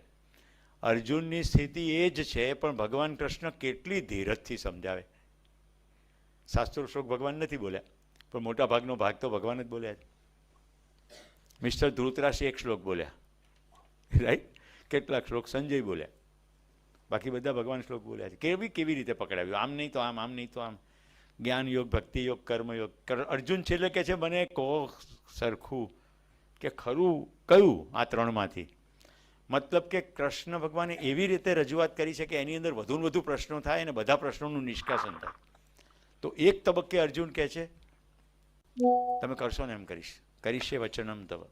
અર્જુનની સ્થિતિ એ જ છે, પણ ભગવાન કૃષ્ણ કેટલી ધીરજથી સમજાવે. શાસ્ત્રો શ્લોક ભગવાન નથી બોલ્યા, પણ મોટા ભાગનો ભાગ તો ભગવાન જ બોલ્યા છે. મિસ્ટર ધૃતરાષ્ટ્ર 1 શ્લોક બોલ્યા, રાઈટ. કેટલાક શ્લોક સંજય બોલ્યા, બાકી બધા ભગવાન શ્લોક બોલ્યા છે. કેવી રીતે પકડાવ્યું? આમ નહીં તો આમ, આમ નહીં તો આમ. જ્ઞાન યોગ, ભક્તિ યોગ, કર્મયોગ. અર્જુન છેલ્લે કહે છે મને કહો સરખું કે ખરું કયું આ 3માંથી? મતલબ કે કૃષ્ણ ભગવાને એવી રીતે રજૂઆત કરી છે કે એની અંદર વધુ ને વધુ પ્રશ્નો થાય અને બધા પ્રશ્નોનું નિષ્કાસન થાય. તો એક તબક્કે અર્જુન કહે છે તમે કરશો ને એમ કરીશ, કરીશે વચનમ તવ.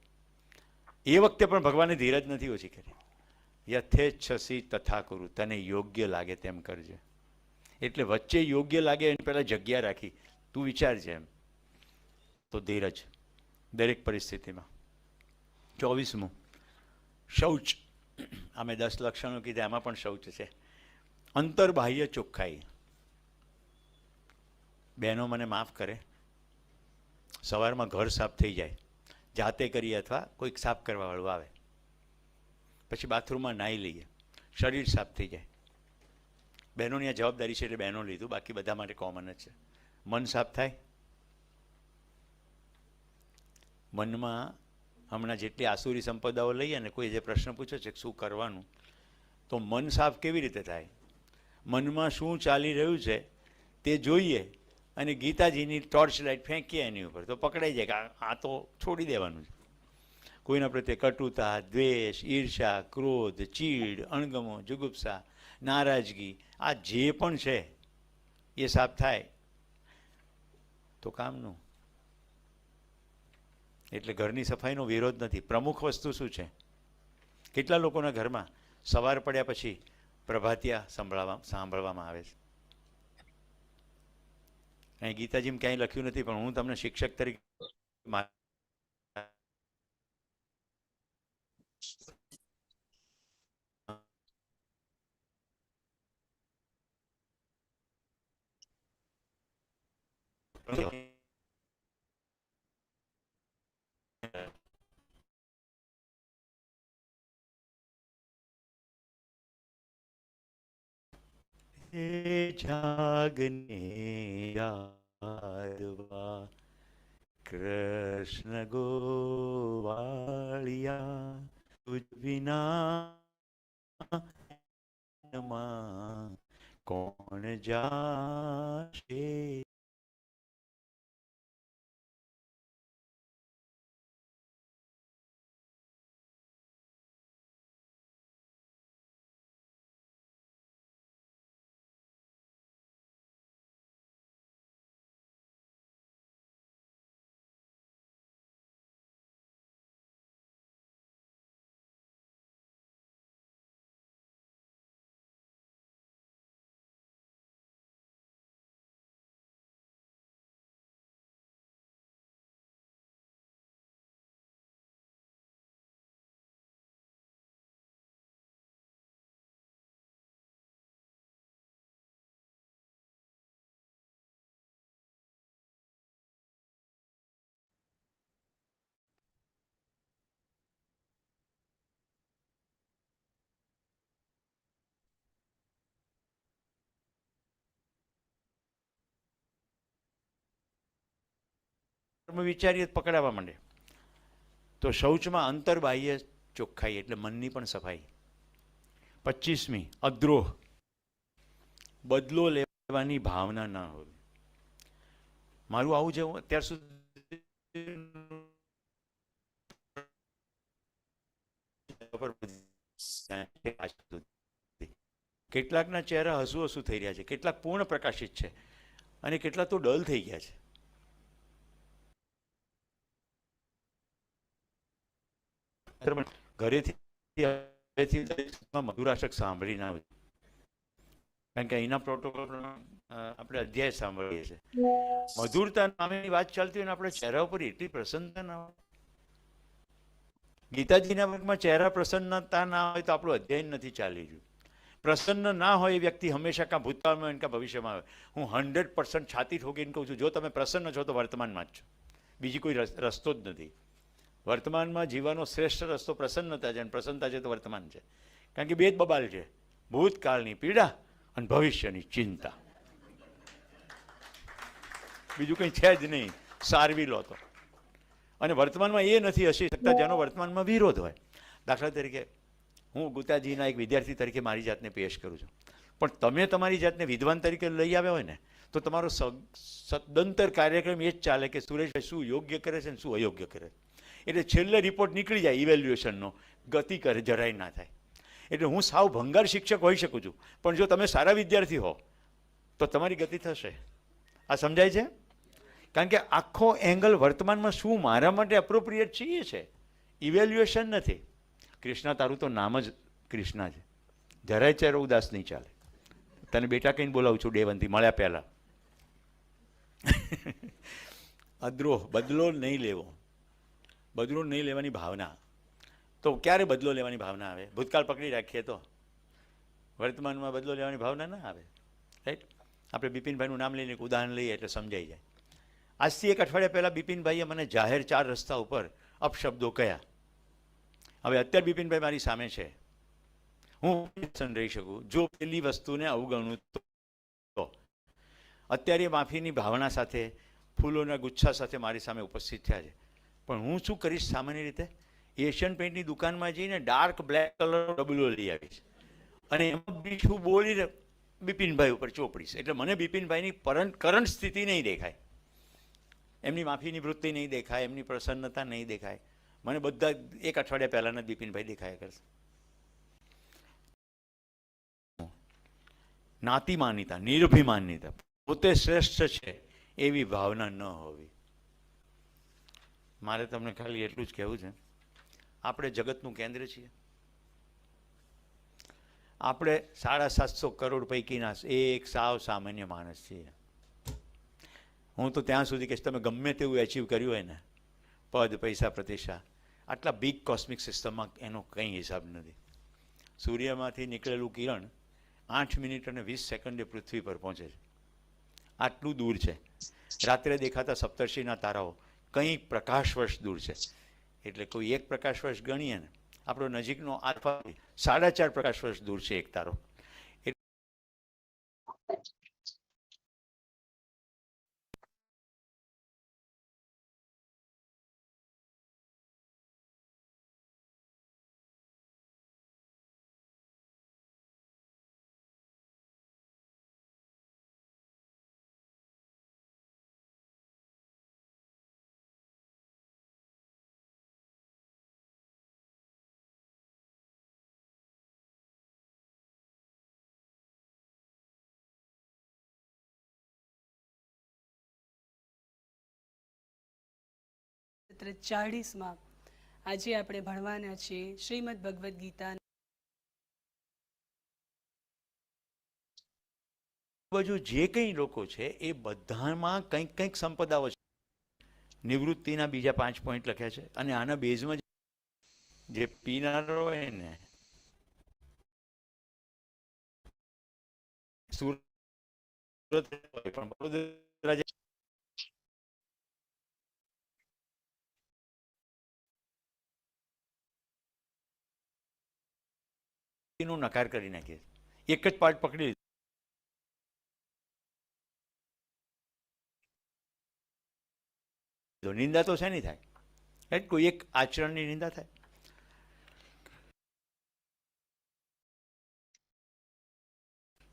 એ વખતે પણ ભગવાને ધીરજ નથી ઓછી કરી. યથેચ્છસી તથા કુરુ, તને યોગ્ય લાગે તેમ કરજે. એટલે વચ્ચે યોગ્ય લાગે એની પહેલાં જગ્યા રાખી, તું વિચારજે એમ. તો ધીરજ દરેક પરિસ્થિતિમાં. 24મું શૌચ. અમે 10 લક્ષણો કીધા, એમાં પણ શૌચ છે. અંતર્બાહ્ય ચોખ્ખાઈ. બહેનો મને માફ કરે, સવારમાં ઘર સાફ થઈ જાય, જાતે કરીએ અથવા કોઈક સાફ કરવાવાળું આવે, પછી બાથરૂમમાં નાહી લઈએ, શરીર સાફ થઈ જાય. બહેનોની આ જવાબદારી છે એટલે બહેનો લીધું, બાકી બધા માટે કોમન જ છે. મન સાફ થાય. મનમાં હમણાં જેટલી આસુરી સંપદાઓ લઈએ ને, કોઈ જે પ્રશ્ન પૂછે છે શું કરવાનું, તો મન સાફ કેવી રીતે થાય? મનમાં શું ચાલી રહ્યું છે તે જોઈએ અને ગીતાજીની ટોર્ચ લાઇટ ફેંકીએ એની ઉપર, તો પકડાઈ જાય કે આ તો છોડી દેવાનું છે. કોઈના પ્રત્યે કટુતા, દ્વેષ, ઈર્ષા, ક્રોધ, ચીડ, અણગમો, જુગુપ્સા, નારાજગી, આ જે પણ છે એ સાફ થાય તો કામનું. એટલે ઘરની સફાઈનો વિરોધ નથી. પ્રમુખ વસ્તુ શું છે? કેટલા લોકોના ઘરમાં સવાર પડ્યા પછી પ્રભાતિયા સાંભળવામાં આવે છે. અહીં ગીતાજીમાં ક્યાંય લખ્યું નથી, પણ હું તમને શિક્ષક તરીકે જાગને યાદવા કૃષ્ણ ગોવાળિયા તુજ વિના કોણ જાશે વિચારીએ પકડાવા માંડે. તો શૌચમાં અંતરબાહ્ય ચોખ્ખાઈ એટલે મનની પણ સફાઈ. 25મી અદ્રોહ, બદલો લેવાની ભાવના ન હોવી. મારું આવું છે, અત્યાર સુધી કેટલાકના ચહેરા હસુ હસુ થઈ રહ્યા છે, કેટલાક પૂર્ણ પ્રકાશિત છે અને કેટલાક તો ડલ થઈ ગયા છે. ઘરેથી મધુરાશક સાંભળી ના હોય, કારણ કે અહીંના પ્રોટોકોલ આપણે અધ્યાય સાંભળીએ છીએ. મધુરતા નામેની વાત ચાલતી હોય ને આપણે ચહેરા ઉપર એટલી પ્રસન્નતા ના હોય. ગીતાજીના વર્ગમાં ચહેરા પ્રસન્નતા ના હોય તો આપણું અધ્યયન નથી ચાલી રહ્યું. પ્રસન્ન ના હોય એ વ્યક્તિ હંમેશા કાં ભૂતકાળમાં હોય કાં ભવિષ્યમાં હોય. હું 100% છાતી ઠોકીને કહું છું, જો તમે પ્રસન્ન છો તો વર્તમાનમાં જ છો, બીજી કોઈ રસ્તો જ નથી. વર્તમાનમાં જીવવાનો શ્રેષ્ઠ રસ્તો પ્રસન્નતા છે, અને પ્રસન્નતા છે તો વર્તમાન છે. કારણ કે બે જ બબાલ છે, ભૂતકાળની પીડા અને ભવિષ્યની ચિંતા. બીજું કંઈ છે જ નહીં. સારવી લો તો. અને વર્તમાનમાં એ નથી હસી શકતા જેનો વર્તમાનમાં વિરોધ હોય. દાખલા તરીકે હું ગીતાજીના એક વિદ્યાર્થી તરીકે મારી જાતને પેશ કરું છું, પણ તમે તમારી જાતને વિદ્વાન તરીકે લઈ આવ્યા હોય ને તો તમારો સદંતર કાર્યક્રમ એ જ ચાલે કે સુરેશભાઈ શું યોગ્ય કરે છે ને શું અયોગ્ય કરે છે. એટલે છેલ્લે રિપોર્ટ નીકળી જાય ઇવેલ્યુએશનનો, ગતિ કરે જરાય ના થાય. એટલે હું સાવ ભંગાર શિક્ષક હોઈ શકું છું, પણ જો તમે સારા વિદ્યાર્થી હો તો તમારી ગતિ થશે. આ સમજાય છે? કારણ કે આખો એંગલ વર્તમાનમાં શું મારા માટે એપ્રોપ્રિએટ છે એ છે, ઇવેલ્યુએશન નથી. કૃષ્ણા, તારું તો નામ જ કૃષ્ણા છે, જરાય ચહેરો ઉદાસ નહીં ચાલે. તને બેટા કહીને બોલાવું છું ડે 1 મળ્યા પહેલાં. અદ્રોહ, બદલો નહીં લેવો. બદલો નહીં લેવાની ભાવના. તો ક્યારે બદલો લેવાની ભાવના આવે? ભૂતકાળ પકડી રાખીએ તો. વર્તમાનમાં બદલો લેવાની ભાવના ના આવે. રાઈટ? આપણે બિપિનભાઈનું નામ લઈને એક ઉદાહરણ લઈએ એટલે સમજાઈ જાય. આજથી 1 અઠવાડિયા પહેલાં બિપિનભાઈએ મને જાહેર 4 રસ્તા ઉપર અપશબ્દો કહ્યા. હવે અત્યારે બિપિનભાઈ મારી સામે છે, હું રહી શકું જો પેલી વસ્તુને અવગણું તો. અત્યારે માફીની ભાવના સાથે, ફૂલોના ગુચ્છા સાથે મારી સામે ઉપસ્થિત થયા છે. પણ હું શું કરીશ? સામાન્ય રીતે એશિયન પેઇન્ટની દુકાનમાં જઈને ડાર્ક બ્લેક કલર ડબલો લઈ આવીશ અને એમાં બીજું બોલીને બિપિનભાઈ ઉપર ચોપડીશ. એટલે મને બિપિનભાઈની કરંટ સ્થિતિ નહીં દેખાય, એમની માફીની વૃત્તિ નહીં દેખાય, એમની પ્રસન્નતા નહીં દેખાય. મને બધા 1 અઠવાડિયા પહેલાંના બિપિનભાઈ દેખાયા કરશે. નાતિમાન્યતા, નિરભિમાન્યતા, પોતે શ્રેષ્ઠ છે એવી ભાવના ન હોવી. મારે તમને ખાલી એટલું જ કહેવું છે, આપણે જગતનું કેન્દ્ર છીએ. આપણે 750 કરોડ પૈકીના એક સાવ સામાન્ય માણસ છીએ. હું તો ત્યાં સુધી કહીશ, તમે ગમે તેવું એચીવ કર્યું હોય ને, પદ, પૈસા, પ્રતિષ્ઠા, આટલા બિગ કોસ્મિક સિસ્ટમમાં એનો કંઈ હિસાબ નથી. સૂર્યમાંથી નીકળેલું કિરણ 8 મિનિટ અને 20 સેકન્ડે પૃથ્વી પર પહોંચે છે. આટલું દૂર છે. રાત્રે દેખાતા સપ્તર્ષિના તારાઓ કંઈ પ્રકાશ વર્ષ દૂર છે. એટલે કોઈ 1 પ્રકાશ વર્ષ ગણીએ ને, આપણો નજીકનો આલ્ફા 4.5 પ્રકાશ વર્ષ દૂર છે એક તારો. સત્ર 40માં આજે આપણે ભણવાના છીએ શ્રીમદ ભગવદ્ ગીતા. બાજુ જે કંઈ લોકો છે એ બધામાં કંઈક કંઈક સંપદાઓ છે. નિવૃત્તિના બીજા 5 પોઈન્ટ લખ્યા છે, અને આના બેઝમાં જે પીનારો હોય ને, સુરત પણ વડોદરા નું નકાર કરી નાખીએ. એક જ પાર્ટ પકડી બધો. નિંદા તો શેની થાય? રાઈટ? કોઈ એક આચરણની નિંદા થાય.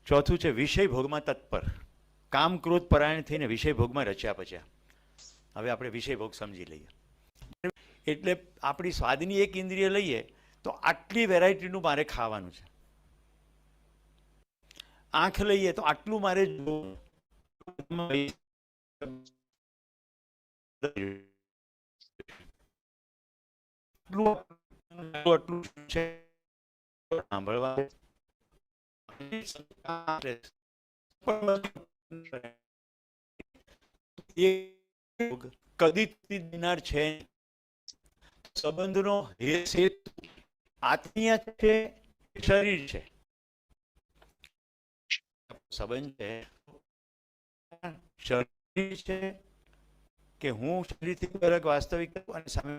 ચોથું છે વિષય ભોગમાં તત્પર. કામ ક્રોધ પરાયણ થઈને વિષય ભોગમાં રચ્યા પચ્યા. હવે આપણે વિષય ભોગ સમજી લઈએ. એટલે આપણી સ્વાદની એક ઇન્દ્રિય લઈએ તો આટલી વેરાયટીનું મારે ખાવાનું છે. આંખ લઈએ તો આટલું મારે આટલું છે સાંભળવા. કદી દિનાર છે. સંબંધનો હેતુ આત્મીય છે, શરીર છે. સંબંધ છે શરીર છે કે હું શરીરથી અલગ વાસ્તવિક અને સામે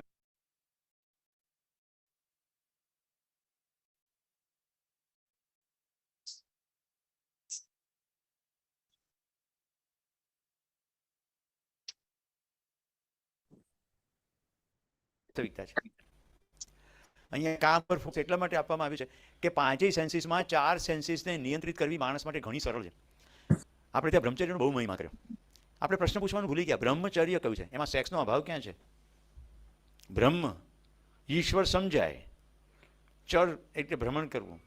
વાસ્તવિકતા છે. અહીંયા કામ પર ફોકસ એટલા માટે આપવામાં આવ્યું છે કે પાંચેય સેન્સીસમાં 4 સેન્સીસને નિયંત્રિત કરવી માણસ માટે ઘણી સરળ છે. આપણે ત્યાં બ્રહ્મચર્યનો બહુ મહિમા કર્યો. આપણે પ્રશ્ન પૂછવાનું ભૂલી ગયા. બ્રહ્મચર્ય કયું છે? એમાં સેક્સનો અભાવ ક્યાં છે? બ્રહ્મ ઈશ્વર સમજાય, ચર એટલે ભ્રમણ કરવું.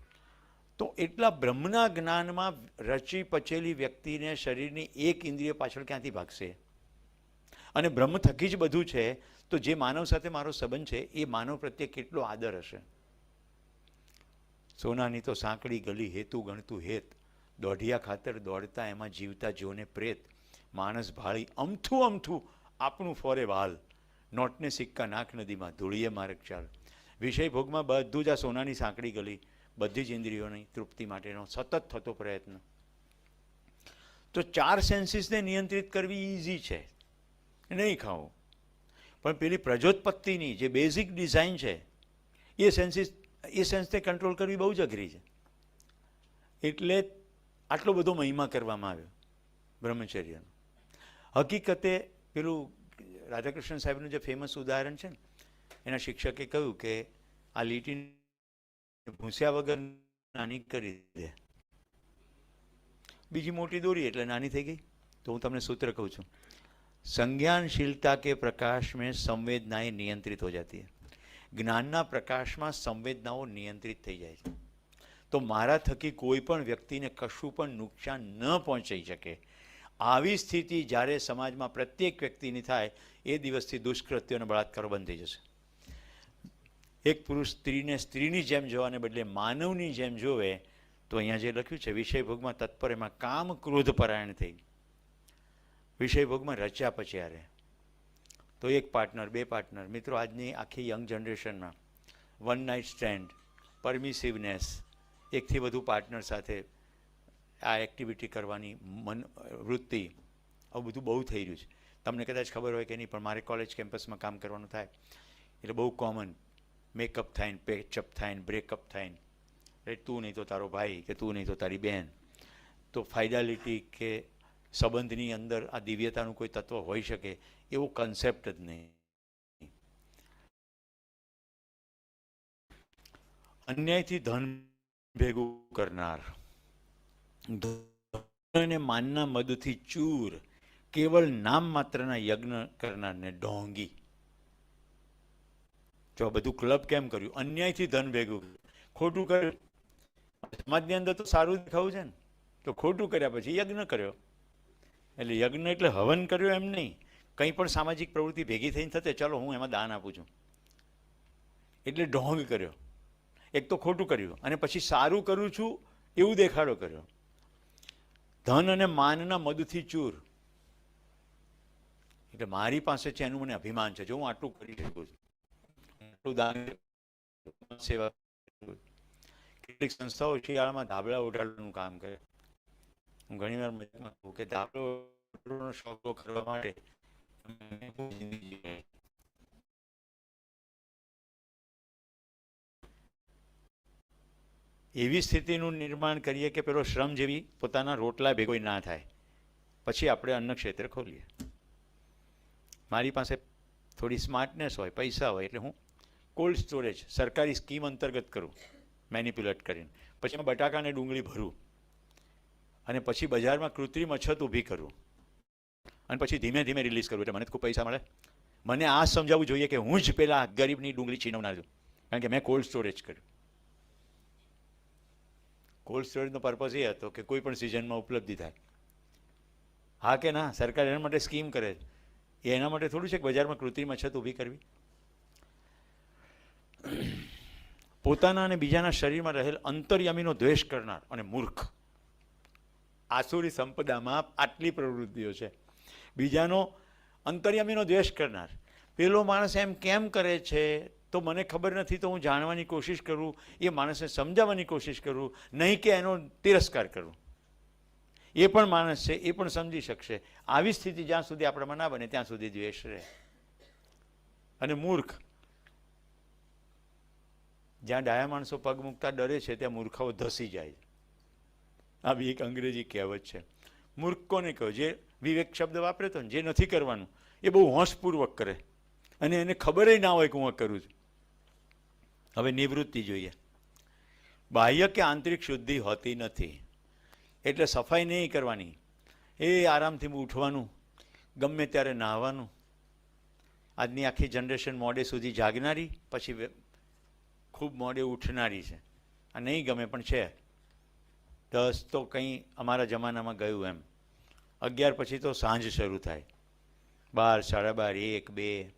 તો એટલા બ્રહ્મના જ્ઞાનમાં રચી પચેલી વ્યક્તિને શરીરની એક ઇન્દ્રિય પાછળ ક્યાંથી ભાગશે? અને બ્રહ્મ થકી જ બધું છે. તો જે માનવ સાથે મારો સંબંધ છે એ માનવ પ્રત્યે કેટલો આદર હશે? સોનાની તો સાંકડી ગલી હેતુ ગણતું હેત, દોઢિયા ખાતર દોડતા એમાં જીવતા જોને પ્રેત, માણસ ભાળી અમથું અમથું આપણું ફોરે વાલ, નોટને સિક્કા નાખ નદીમાં ધૂળીએ માર્ગ ચાલ. વિષય ભોગમાં બધું જ આ સોનાની સાંકડી ગલી, બધી જ ઇન્દ્રિયોની તૃપ્તિ માટેનો સતત થતો પ્રયત્ન. તો 4 સેન્સીસને નિયંત્રિત કરવી ઇઝી છે, નહીં ખાવું. પણ પેલી પ્રજોત્પત્તિની જે બેઝિક ડિઝાઇન છે એ સેન્સને કંટ્રોલ કરવી બહુ જ અઘરી છે. એટલે આટલો બધો મહિમા કરવામાં આવ્યો બ્રહ્મચર્યનો. હકીકતે પેલું રાધાકૃષ્ણ સાહેબનું જે ફેમસ ઉદાહરણ છે ને, એના શિક્ષકે કહ્યું કે આ લીટી ભૂસ્યા વગર નાની કરી દે, બીજી મોટી દોરી એટલે નાની થઈ ગઈ. તો હું તમને સૂત્ર કહું છું, संज्ञानशीलता के प्रकाश में संवेदनाएं नियंत्रित हो जाती है. જ્ઞાનના પ્રકાશમાં સંવેદનાઓ નિયંત્રિત થઈ જાય છે. તો મારા થકી કોઈ પણ વ્યક્તિને કશું પણ નુકસાન ન પહોંચી શકે. આવી સ્થિતિ જ્યારે સમાજમાં પ્રત્યેક વ્યક્તિની થાય એ દિવસથી દુષ્કૃત્યો અને બળાત્કારો બંધ થઈ જશે. એક પુરુષ સ્ત્રીને સ્ત્રીની જેમ જોવાને બદલે માનવની જેમ જોવે તો અહીંયા જે લખ્યું છે વિષય ભોગમાં તત્પર, એમાં કામ ક્રોધ પરાયણ થઈ વિષય ભોગમાં રચ્યા પચ્યા રહે. તો એક પાર્ટનર, 2 પાર્ટનર. મિત્રો, આજની આખી યંગ જનરેશનમાં વન નાઇટ સ્ટેન્ડ, પરમિસિવનેસ, એકથી વધુ પાર્ટનર સાથે આ એક્ટિવિટી કરવાની વૃત્તિ, આવું બધું બહુ થઈ રહ્યું છે. તમને કદાચ ખબર હોય કે નહીં, પણ મારે કોલેજ કેમ્પસમાં કામ કરવાનું થાય એટલે બહુ કોમન મેકઅપ થાય ને, પેચઅપ થાય ને, બ્રેકઅપ થાય ને. એટલે તું નહીં તો તારો ભાઈ કે તું નહીં તો તારી બહેન. તો ફાઇડાલિટી કે સંબંધની અંદર આ દિવ્યતાનું કોઈ તત્વ હોઈ શકે એવો કન્સેપ્ટ જ નહીં. અન્યાયથી ધન ભેગું કરનાર, ધન અને માનના મદથી ચૂર, કેવળ નામ માત્રના યજ્ઞ કરનારને ઢોંગી. જો બધું ક્લબ કેમ કર્યું? અન્યાયથી ધન ભેગું, ખોટું કર્યું. સમાજની અંદર તો સારું દેખાવું છે ને, તો ખોટું કર્યા પછી યજ્ઞ કર્યો. એટલે યજ્ઞ એટલે હવન કર્યો એમ નહીં, કંઈ પણ સામાજિક પ્રવૃત્તિ ભેગી થઈને થતે, ચાલો હું એમાં દાન આપું છું, એટલે ઢોંગ કર્યો. એક તો ખોટું કર્યું અને પછી સારું કરું છું એવું દેખાડો કર્યો. ધન અને માનના મદથી ચૂર, એટલે મારી પાસે છે એનું મને અભિમાન છે, જો હું આટલું કરી શકું છું, આટલું દાન સેવા. કેટલીક સંસ્થાઓ શિયાળામાં ધાબળા ઉઠાડવાનું કામ કરે. હું ઘણી વાર મજાકમાં કહું કે ધાબળો શોખ કરવા માટે એવી સ્થિતિનું નિર્માણ કરીએ કે પેલો શ્રમ જેવી પોતાના રોટલા ભેગો ના થાય, પછી આપણે અન્ન ક્ષેત્ર ખોલીએ. મારી પાસે થોડી સ્માર્ટનેસ હોય, પૈસા હોય, એટલે હું કોલ્ડ સ્ટોરેજ સરકારી સ્કીમ અંતર્ગત કરું, મેનિપ્યુલેટ કરીને, પછી એમાં બટાકા અને ડુંગળી ભરું, અને પછી બજારમાં કૃત્રિમ અછત ઊભી કરું, અને પછી ધીમે ધીમે રિલીઝ કરું, એટલે મને ખૂબ પૈસા મળે. મને આ સમજાવવું જોઈએ કે હું જ પેલા ગરીબની ડુંગળી છીનવનાર છું, કારણ કે મેં કોલ્ડ સ્ટોરેજ કર્યું. કોલ્ડ સ્ટોરેજનો પર્પઝ એ હતો કે કોઈ પણ સિઝનમાં ઉપલબ્ધિ થાય. હા કે ના? સરકાર એના માટે સ્કીમ કરે છે. એ એના માટે થોડું છે કે બજારમાં કૃત્રિમ અછત ઊભી કરવી. પોતાના અને બીજાના શરીરમાં રહેલ અંતર્યામીનો દ્વેષ કરનાર અને મૂર્ખ. આસુરી સંપદામાં આટલી પ્રવૃત્તિઓ છે. બીજાનો અંતર્યામીનો દ્વેષ કરનાર. પેલો માણસ એમ કેમ કરે છે તો મને ખબર નથી, તો હું જાણવાની કોશિશ કરું, એ માણસને સમજાવવાની કોશિશ કરું, નહીં કે એનો તિરસ્કાર કરું. એ પણ માણસ છે, એ પણ સમજી શકશે. આવી સ્થિતિ જ્યાં સુધી આપણામાં ના બને ત્યાં સુધી દ્વેષ રહે. અને મૂર્ખ, જ્યાં ડાયા માણસો પગ મૂકતા ડરે છે ત્યાં મૂર્ખાઓ ધસી જાય. આવી એક અંગ્રેજી કહેવત છે. મૂર્ખ કોને કહો? જે વિવેક શબ્દ વાપરે તો જે નથી કરવાનું એ બહુ હોંશપૂર્વક કરે, અને એને ખબર ના હોય કે હું કરું છું. હવે નિવૃત્તિ જોઈએ. બાહ્ય કે આંતરિક શુદ્ધિ હોતી નથી, એટલે સફાઈ નહીં કરવાની, એ આરામથી ઉઠવાનું, ગમે ત્યારે નહાવાનું. આજની આખી જનરેશન મોડે સુધી જાગનારી, પછી ખૂબ મોડે ઉઠનારી છે. આ નહીં ગમે પણ છે. 10 તો કંઈ અમારા જમાનામાં ગયું એમ. 11 પછી તો સાંજ શરૂ થાય, 12, 12:30, 1, 2.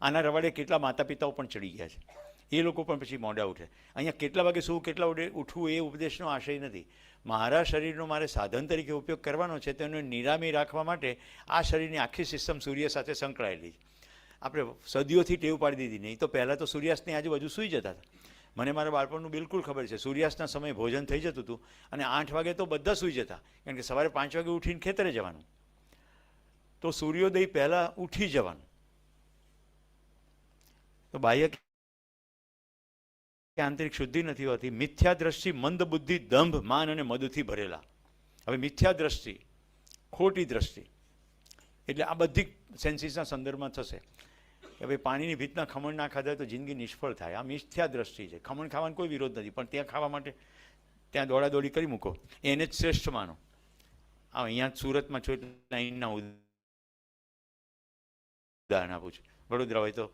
આના રવાડે કેટલા માતા પિતાઓ પણ ચડી ગયા છે. એ લોકો પણ પછી મોડા ઉઠે. અહીંયા કેટલા વાગે શું, કેટલા વાગે ઉઠવું એ ઉપદેશનો આશય નથી. મારા શરીરનો મારે સાધન તરીકે ઉપયોગ કરવાનો છે, તેનો નિરામી રાખવા માટે આ શરીરની આખી સિસ્ટમ સૂર્ય સાથે સંકળાયેલી છે. આપણે સદીઓથી ટેવ પાડી દીધી. નહીં તો પહેલાં તો સૂર્યાસ્તની આજુબાજુ સૂઈ જતા હતા. મને મારા બાળપણનું બિલકુલ ખબર છે. સૂર્યાસ્તના સમયે ભોજન થઈ જતું હતું, અને 8 વાગે તો બધા સૂઈ જતા, કારણ કે સવારે 5 વાગે ઉઠીને ખેતરે જવાનું. તો સૂર્યોદય પહેલાં ઉઠી જવાનું. તો બાહ્ય કે આંતરિક શુદ્ધિ નથી હોતી. મિથ્યા દ્રષ્ટિ, મંદ બુદ્ધિ, દંભ, માન અને મદથી ભરેલા. હવે મિથ્યા દ્રષ્ટિ, ખોટી દ્રષ્ટિ, એટલે આ બધી સેન્સીસના સંદર્ભમાં થશે કે ભાઈ પાણીની ભીતના ખમણ ના ખાધા તો જિંદગી નિષ્ફળ થાય. આ મિથ્યા દ્રષ્ટિ છે. ખમણ ખાવાનો કોઈ વિરોધ નથી, પણ ત્યાં ખાવા માટે ત્યાં દોડાદોડી કરી મૂકો, એને જ શ્રેષ્ઠ માનો. અહીંયા સુરતમાં છો એટલે અહીંના ઉદાહરણ આપું છું. વડોદરા હોય તો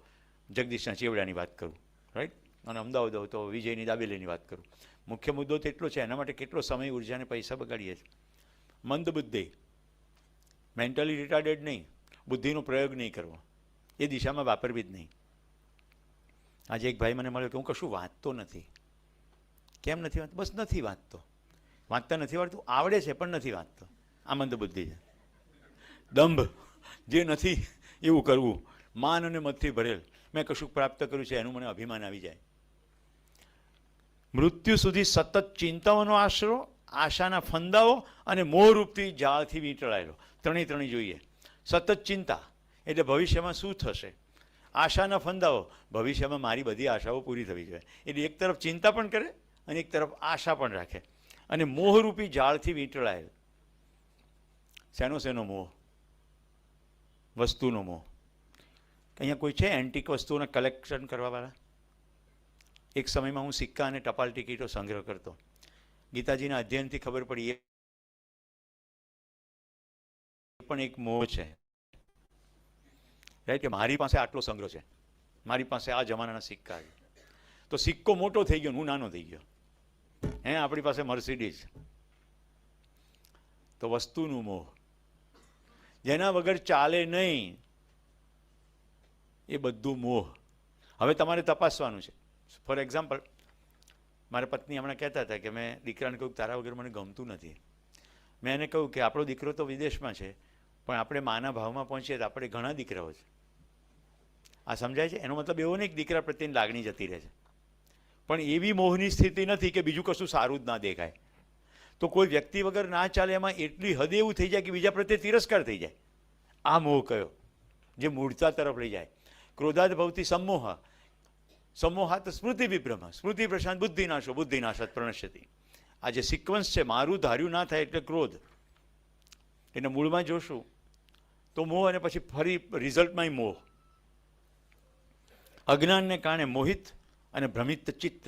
જગદીશના ચેવડાની વાત કરું, રાઈટ, અને અમદાવાદ હોય તો વિજયની દાબેલીની વાત કરું. મુખ્ય મુદ્દો તો એટલો છે, એના માટે કેટલો સમય, ઉર્જા અને પૈસા બગાડીએ છીએ. મંદ બુદ્ધિ, મેન્ટલી રિટાર્ડેડ નહીં, બુદ્ધિનો પ્રયોગ નહીં કરવો, એ દિશામાં વાપરવી જ નહીં. આજે એક ભાઈ મને મળ્યો કે હું કશું વાંચતો નથી. કેમ નથી વાંચતો? બસ નથી વાંચતો. વાંચતા નથી આવડતું, આવડે છે પણ નથી વાંચતો. આ મંદ બુદ્ધિ છે. દંભ, જે નથી એવું કરવું, માન અને મતથી ભરેલ, મેં કશું પ્રાપ્ત કર્યું છે એનું મને અભિમાન આવી જાય. મૃત્યુ સુધી સતત ચિંતાઓનો આશરો, આશાના ફંદાઓ અને મોહરૂપથી જાળથી વીંટળાયેલો. ત્રણેય જોઈએ. સતત ચિંતા એટલે ભવિષ્યમાં શું થશે, આશાના ફંદાઓ, ભવિષ્યમાં મારી બધી આશાઓ પૂરી થવી જોઈએ. એટલે એક તરફ ચિંતા પણ કરે અને એક તરફ આશા પણ રાખે. અને મોહરૂપી જાળથી વીંટળાયેલ. શેનો મોહ? વસ્તુનો મોહ. અહીંયા કોઈ છે એન્ટિક વસ્તુઓના કલેક્શન કરવાવાળા? એક સમયમાં હું સિક્કા અને ટપાલ ટિકિટો સંગ્રહ કરતો. ગીતાજીના અધ્યયનથી ખબર પડી એ પણ એક મોહ છે, રાઈટ, કે મારી પાસે આટલો સંગ્રહ છે, મારી પાસે આ જમાનાના સિક્કા છે. તો સિક્કો મોટો થઈ ગયો, હું નાનો થઈ ગયો. આપણી પાસે મર્સિડીઝ. તો વસ્તુનું મોહ, જેના વગર ચાલે નહીં, એ બધું મોહ. હવે તમારે તપાસવાનું છે. ફોર એક્ઝામ્પલ, મારા પત્ની હમણાં કહેતા હતા કે મેં દીકરાને કહ્યું તારા વગર મને ગમતું નથી. મેં એને કહ્યું કે આપણો દીકરો તો વિદેશમાં છે, પણ આપણે માના ભાવમાં પહોંચીએ તો આપણે ઘણા દીકરાઓ છે. આ સમજાય છે? એનો મતલબ એવો નહીં કે દીકરા પ્રત્યેની લાગણી જતી રહે છે, પણ એવી મોહની સ્થિતિ નથી કે બીજું કશું સારું જ ના દેખાય. તો કોઈ વ્યક્તિ વગર ના ચાલે, એમાં એટલી હદે એવું થઈ જાય કે બીજા પ્રત્યે તિરસ્કાર થઈ જાય. આ મોહ કયો? જે મૂળતા તરફ લઈ જાય. ક્રોધાદ ભવતી સમોહ, સમોહાત સ્મૃતિ વિભ્રમ, સ્મૃતિ પ્રશાંત બુદ્ધિનાશો, બુદ્ધિનાશાત પ્રણશ્યતિ. આ જે સિક્વન્સ છે, મારું ધાર્યું ના થાય એટલે ક્રોધ. એટલે મૂળમાં જોશું તો મોહ, અને પછી ફરી રિઝલ્ટમાંય મોહ. અજ્ઞાનને કારણે મોહિત અને ભ્રમિત ચિત્ત.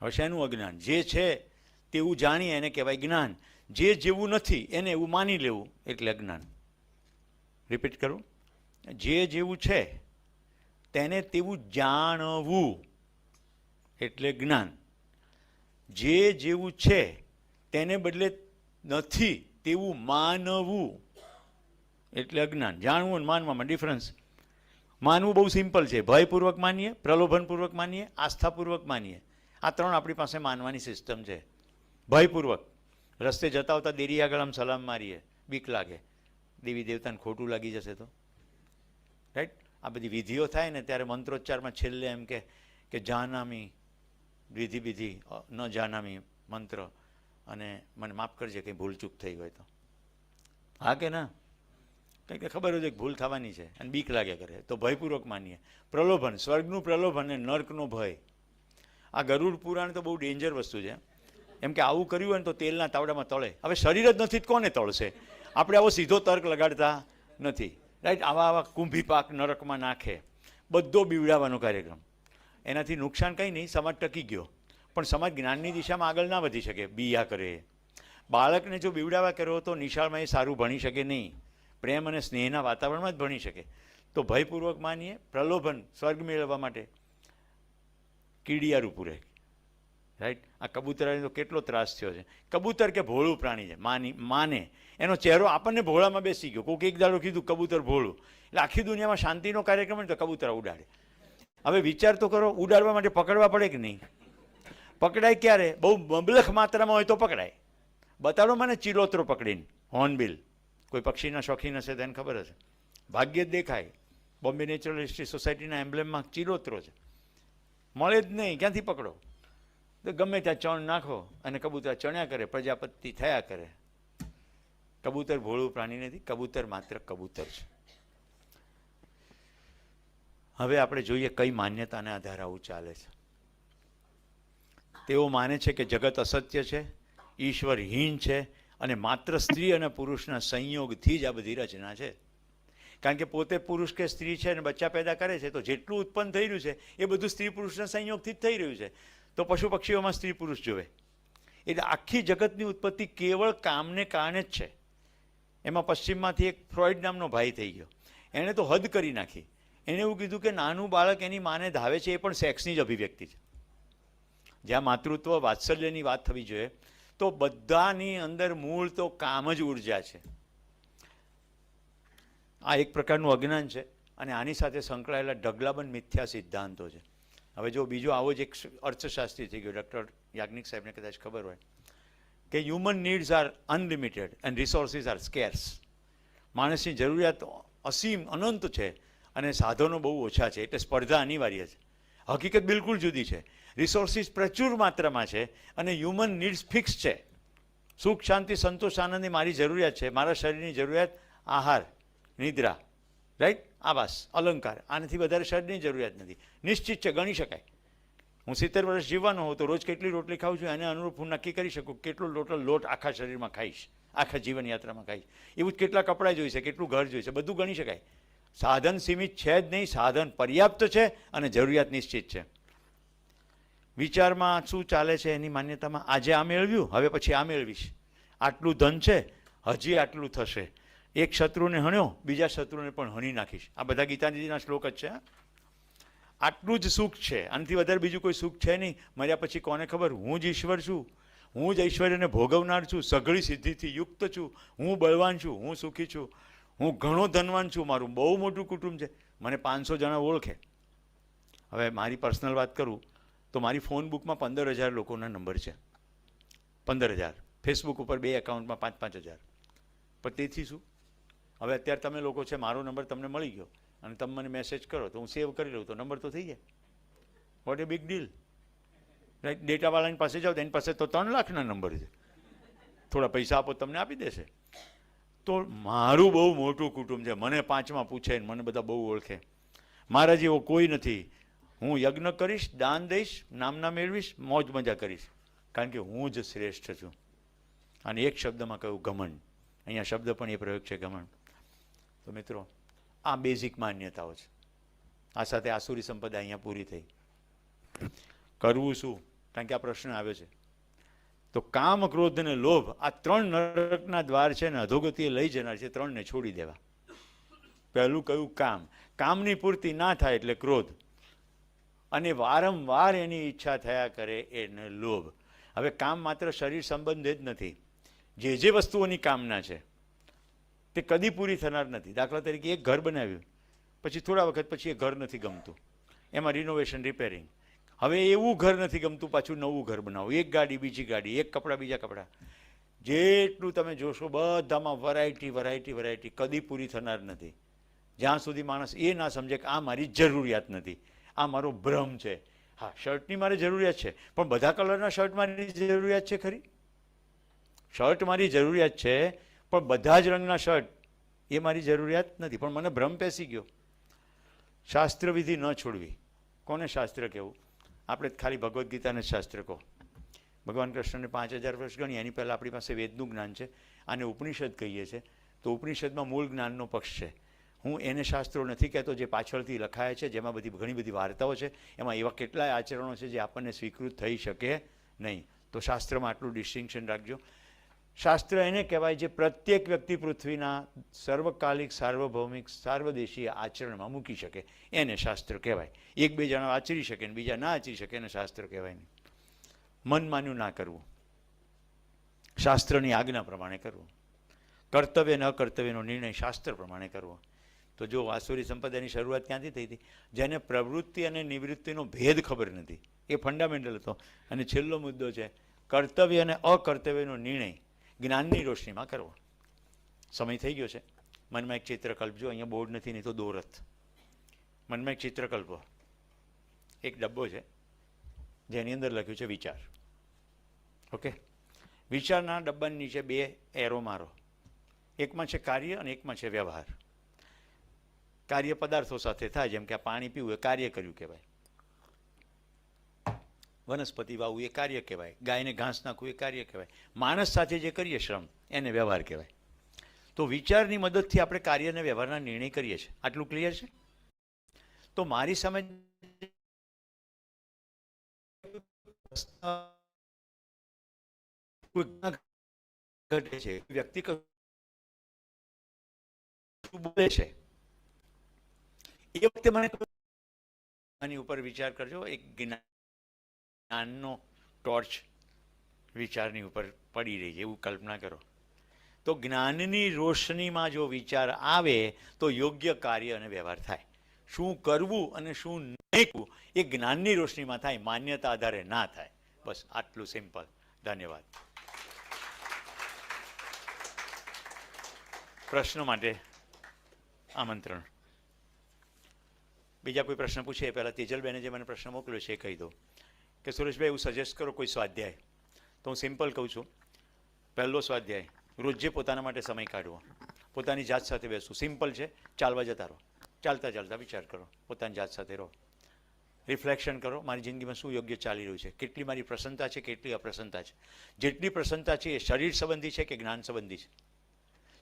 હવે શેનું અજ્ઞાન? જે છે તેવું જાણીએ એને કહેવાય જ્ઞાન. જે જેવું નથી એને એવું માની લેવું એટલે અજ્ઞાન. રિપીટ કરું, જે જેવું છે તેને તેવું જાણવું એટલે જ્ઞાન. જે જેવું છે તેને બદલે નથી તેવું માનવું એટલે અજ્ઞાન. જાણવું અને માનવામાં ડિફરન્સ. માનવું બહુ સિમ્પલ છે. ભયપૂર્વક માનીએ, પ્રલોભનપૂર્વક માનીએ, આસ્થાપૂર્વક માનીએ. આ ત્રણ આપણી પાસે માનવાની સિસ્ટમ છે. ભયપૂર્વક રસ્તે જતા આવતા દેરી આગળ આમ સલામ મારીએ, બીક લાગે, દેવી દેવતાને ખોટું લાગી જશે તો. રાઈટ? આ બધી વિધિઓ થાય ને ત્યારે મંત્રોચ્ચારમાં છેલ્લે એમ કે જાનામી વિધિ ન જાનામી મંત્ર, અને મને માફ કરજે કંઈ ભૂલચૂક થઈ હોય તો. હા કે ના? કંઈક ખબર હોય કે ભૂલ થવાની છે અને બીક લાગ્યા કરે તો ભયપૂર્વક માનીએ. પ્રલોભન, સ્વર્ગનું પ્રલોભન અને નર્કનો ભય. આ ગરુડ પુરાણ તો બહુ ડેન્જર વસ્તુ છે. એમ કે આવું કર્યું હોય ને તો તેલના તાવડામાં તળે. હવે શરીર જ નથી કોને તળશે? આપણે આવો સીધો તર્ક લગાડતા નથી. રાઈટ? આવા કુંભી પાક નરકમાં નાખે, બધો બીવડાવવાનો કાર્યક્રમ. એનાથી નુકસાન કંઈ નહીં, સમાજ ટકી ગયો, પણ સમાજ જ્ઞાનની દિશામાં આગળ ના વધી શકે. બીયા કરે. બાળકને જો બીવડાવા કર્યો તો નિશાળમાં એ સારું ભણી શકે નહીં. પ્રેમ અને સ્નેહના વાતાવરણમાં જ ભણી શકે. તો ભયપૂર્વક માનીએ. પ્રલોભન, સ્વર્ગ મેળવવા માટે કીડિયારું પૂરે. રાઈટ? આ કબૂતરાને તો કેટલો ત્રાસ થયો છે. કબૂતર કે ભોળું પ્રાણી છે, માને એનો ચહેરો આપણને ભોળામાં બેસી ગયો. કોઈક એક દાડો કીધું કબૂતર ભોળું, એટલે આખી દુનિયામાં શાંતિનો કાર્યક્રમ હોય તો કબૂતર ઉડાડે. હવે વિચાર તો કરો, ઉડાડવા માટે પકડવા પડે કે નહીં? પકડાય ક્યારે? બહુ મબલખ માત્રામાં હોય તો પકડાય. બતાડો મને ચિલોતરો પકડીને, હોર્નબિલ. કોઈ પક્ષીના શોખીન હશે તો એને ખબર હશે. ભાગ્યે જ દેખાય. બોમ્બે નેચરલ હિસ્ટ્રી સોસાયટીના એમ્બ્લેમમાં ચિલોતરો છે. મળે જ નહીં, ક્યાંથી પકડો? તો ગમે ત્યાં ચણ નાખો અને કબૂતર ચણ્યા કરે, પ્રજાપતિ થયા કરે. કબૂતર ભોળું પ્રાણી નથી, કબૂતર માત્ર કબૂતર છે. હવે આપણે જોઈએ કઈ માન્યતાને આધારે આવું ચાલે છે. તેઓ માને છે કે જગત અસત્ય છે, ઈશ્વરહીન છે, અને માત્ર સ્ત્રી અને પુરુષના સંયોગથી જ આ બધી રચના છે. કારણ કે પોતે પુરુષ કે સ્ત્રી છે અને બચ્ચા પેદા કરે છે, તો જેટલું ઉત્પન્ન થઈ રહ્યું છે એ બધું સ્ત્રી પુરુષના સંયોગથી જ થઈ રહ્યું છે. તો પશુ પક્ષીઓમાં સ્ત્રી પુરુષ જોવે. એટલે આખી જગતની ઉત્પત્તિ કેવળ કામને કારણે જ છે. એમાં પશ્ચિમમાંથી એક ફ્રોઈડ નામનો ભાઈ થઈ ગયો. એણે તો હદ કરી નાખી. એણે એવું કીધું કે નાનું બાળક એની માને ધાવે છે એ પણ સેક્સની જ અભિવ્યક્તિ છે. જ્યાં માતૃત્વ વાત્સલ્યની વાત થવી જોઈએ, તો બધાની અંદર મૂળ તો કામ જ ઉર્જા છે. આ એક પ્રકારનું અજ્ઞાન છે અને આની સાથે સંકળાયેલા ઢગલાબંધ મિથ્યા સિદ્ધાંતો છે. હવે જો બીજો આવો જ એક અર્થશાસ્ત્રી થઈ ગયો, ડૉક્ટર યાજ્ઞિક સાહેબને કદાચ ખબર હોય કે human needs are unlimited and resources are scarce. માણસની જરૂરિયાત અસીમ અનંત છે અને સાધનો બહુ ઓછા છે, એટલે સ્પર્ધા અનિવાર્ય છે. હકીકત બિલકુલ જુદી છે. રિસોર્સિસ પ્રચુર માત્રામાં છે અને હ્યુમન નીડ્સ ફિક્સ છે. સુખ, શાંતિ, સંતોષ, આનંદની મારી જરૂરિયાત છે. મારા શરીરની જરૂરિયાત આહાર, નિદ્રા, રાઈટ, આવાસ, અલંકાર, આનાથી વધારે શરીરની જરૂરિયાત નથી. નિશ્ચિત છે, ગણી શકાય. હું 70 વર્ષ જીવવાનો હોઉં તો રોજ કેટલી રોટલી ખાઉં છું એને અનુરૂપ હું નક્કી કરી શકું કેટલો ટોટલ લોટ આખા શરીરમાં ખાઈશ, આખા જીવન યાત્રામાં ખાઈશ. એવું જ કેટલા કપડાં જોઈશે, કેટલું ઘર જોઈશે, બધું ગણી શકાય. સાધન સીમિત છે જ નહીં, સાધન પર્યાપ્ત છે અને જરૂરિયાત નિશ્ચિત છે. વિચારમાં શું ચાલે છે એની માન્યતામાં આજે આ મેળવ્યું, હવે પછી આ મેળવીશ. આટલું ધન છે, હજી આટલું થશે. એક શત્રુને હણ્યો, બીજા શત્રુને પણ હણી નાખીશ. આ બધા ગીતાજીના શ્લોક જ છે. આટલું જ સુખ છે, આનાથી વધારે બીજું કોઈ સુખ છે નહીં. મર્યા પછી કોને ખબર? હું જ ઈશ્વર છું, હું જ ઐશ્વર્યને ભોગવનાર છું, સઘળી સિદ્ધિથી યુક્ત છું, હું બળવાન છું, હું સુખી છું, હું ઘણો ધનવાન છું, મારું બહુ મોટું કુટુંબ છે, મને 500 જણા ઓળખે. હવે મારી પર્સનલ વાત કરું તો મારી ફોન બુકમાં 15,000 લોકોના નંબર છે. 15,000. ફેસબુક ઉપર 2 એકાઉન્ટમાં 5-5 હજાર. પણ તેથી શું? હવે અત્યારે તમે લોકો છે, મારો નંબર તમને મળી ગયો અને તમે મને મેસેજ કરો તો હું સેવ કરી લઉં તો નંબર તો થઈ જાય. વોટ એ બિગ ડીલ, રાઈટ? ડેટાવાળાની પાસે જાઓ તો એની પાસે તો 3 લાખના નંબર છે. થોડા પૈસા આપો તમને આપી દેશે. તો મારું બહુ મોટું કુટુંબ છે, મને 5માં પૂછે ને મને બધા બહુ ઓળખે. મારા જેવો કોઈ નથી. હું યજ્ઞ કરીશ, દાન દઈશ, નામના મેળવીશ, મોજ મજા કરીશ, કારણ કે હું જ શ્રેષ્ઠ છું. અને એક શબ્દમાં કહ્યું ઘમંડ. અહીંયા શબ્દ પણ એ પ્રયોગ છે, ઘમંડ. તો મિત્રો આ બેઝિક માન્યતાઓ છે. આ સાથે આસુરી સંપદા અહીંયા પૂરી થઈ. કરવું શું? કારણ કે આ પ્રશ્ન આવ્યો છે. તો કામ, ક્રોધ અને લોભ આ 3 નરકના દ્વાર છે ને અધોગતિએ લઈ જનાર છે. 3ને છોડી દેવા. પહેલું કયું? કામ. કામની પૂર્તિ ના થાય એટલે ક્રોધ, અને વારંવાર એની ઈચ્છા થયા કરે એને લોભ. હવે કામ માત્ર શરીર સંબંધે જ નથી. જે વસ્તુઓની કામના છે તે કદી પૂરી થનાર નથી. દાખલા તરીકે એક ઘર બનાવ્યું, પછી થોડા વખત પછી એ ઘર નથી ગમતું, એમાં રિનોવેશન, રિપેરિંગ. હવે એવું ઘર નથી ગમતું, પાછું નવું ઘર બનાવો. એક ગાડી, બીજી ગાડી, એક કપડાં, બીજા કપડાં. જેટલું તમે જોશો બધામાં વેરાયટી વેરાયટી વેરાયટી, કદી પૂરી થનાર નથી. જ્યાં સુધી માણસ એ ના સમજે કે આ મારી જરૂરિયાત નથી, આ મારો ભ્રમ છે. હા, શર્ટની મારે જરૂરિયાત છે, પણ બધા કલરના શર્ટ મારી જરૂરિયાત છે ખરી? શર્ટ મારી જરૂરિયાત છે, પણ બધા જ રંગના શર્ટ એ મારી જરૂરિયાત નથી. પણ મને ભ્રમ પેસી ગયો. શાસ્ત્ર વિધિ ન છોડવી. કોને શાસ્ત્ર કહેવું? આપણે ખાલી ભગવદ્ ગીતાને શાસ્ત્ર કહો. ભગવાન કૃષ્ણને 5000 વર્ષ ગણી, એની પહેલાં આપણી પાસે વેદનું જ્ઞાન છે. આને ઉપનિષદ કહીએ છીએ. તો ઉપનિષદમાં મૂળ જ્ઞાનનો પક્ષ છે. હું એને શાસ્ત્રો નથી કહેતો જે પાછળથી લખાયા છે, જેમાં ઘણી બધી વાર્તાઓ છે. એમાં એવા કેટલાય આચરણો છે જે આપણને સ્વીકૃત થઈ શકે નહીં. તો શાસ્ત્રમાં આટલું ડિસ્ટિંક્શન રાખજો. શાસ્ત્ર એને કહેવાય જે પ્રત્યેક વ્યક્તિ પૃથ્વીના સર્વકાલિક, સાર્વભૌમિક, સાર્વદેશીય આચરણમાં મૂકી શકે, એને શાસ્ત્ર કહેવાય. 1-2 જણા આચરી શકે ને બીજા ના આચરી શકે, એને શાસ્ત્ર કહેવાય નહીં. મન માન્યું ના કરવું, શાસ્ત્રની આજ્ઞા પ્રમાણે કરવું. કર્તવ્ય ન કર્તવ્યનો નિર્ણય શાસ્ત્ર પ્રમાણે કરવો. તો જો આસુરી સંપદાની શરૂઆત ક્યાંથી થઈ હતી? જેને પ્રવૃત્તિ અને નિવૃત્તિનો ભેદ ખબર નથી, એ ફંડામેન્ટલ હતો. અને છેલ્લો મુદ્દો છે કર્તવ્ય અને અકર્તવ્યનો નિર્ણય જ્ઞાનની રોશનીમાં કરવો. સમય થઈ ગયો છે. મનમાં એક ચિત્ર કલ્પજો. અહીંયા બોર્ડ નથી, નહીં તો દોરત. મનમાં એક ચિત્ર કલ્પો. એક ડબ્બો છે જેની અંદર લખ્યું છે વિચાર. ઓકે, વિચારના ડબ્બાની નીચે 2 એરો મારો. એકમાં છે કાર્ય અને એકમાં છે વ્યવહાર. કાર્ય પદાર્થો સાથે થાય, જેમ કે આ પાણી પીવું એ કાર્ય કર્યું કહેવાય, વનસ્પતિ વાવવું એ કાર્ય કહેવાય, ગાયને ઘાસ નાખવું એ કાર્ય કહેવાય, માણસ સાથે જે કરીએ શ્રમ એને વ્યવહાર કહેવાય. તો વિચારની મદદથી આપણે કાર્ય અને વ્યવહારના નિર્ણય કરીએ છીએ. આટલું ક્લિયર છે? તો મારી સામે ઘટે છે, વ્યક્તિ બોલે છે, એ વખતે મને આની ઉપર વિચાર કરજો. એક જ્ઞાનનો ટોર્ચ વિચારની ઉપર પડી રહી છે એવું કલ્પના કરો. તો જ્ઞાનની રોશનીમાં જો વિચાર આવે તો યોગ્ય કાર્ય અને વ્યવહાર થાય. શું કરવું અને શું નહીં કરવું એ જ્ઞાનની રોશનીમાં થાય, માન્યતા આધારે ના થાય. બસ આટલું સિમ્પલ. ધન્યવાદ. પ્રશ્નો માટે આમંત્રણ. બીજા કોઈ પ્રશ્ન પૂછે એ પહેલાં તેજલબેને જે મને પ્રશ્ન મોકલ્યો છે એ કહી દો કે સુરેશભાઈ એવું સજેસ્ટ કરો કોઈ સ્વાધ્યાય. તો હું સિમ્પલ કહું છું. પહેલો સ્વાધ્યાય, રોજે પોતાના માટે સમય કાઢવો, પોતાની જાત સાથે બેસવું. સિમ્પલ છે. ચાલવા જતા રહો, ચાલતા ચાલતા વિચાર કરો, પોતાની જાત સાથે રહો, રિફ્લેક્શન કરો. મારી જિંદગીમાં શું યોગ્ય ચાલી રહ્યું છે, કેટલી મારી પ્રસન્નતા છે, કેટલી અપ્રસન્નતા છે. જેટલી પ્રસન્નતા છે એ શરીર સંબંધી છે કે જ્ઞાન સંબંધી છે?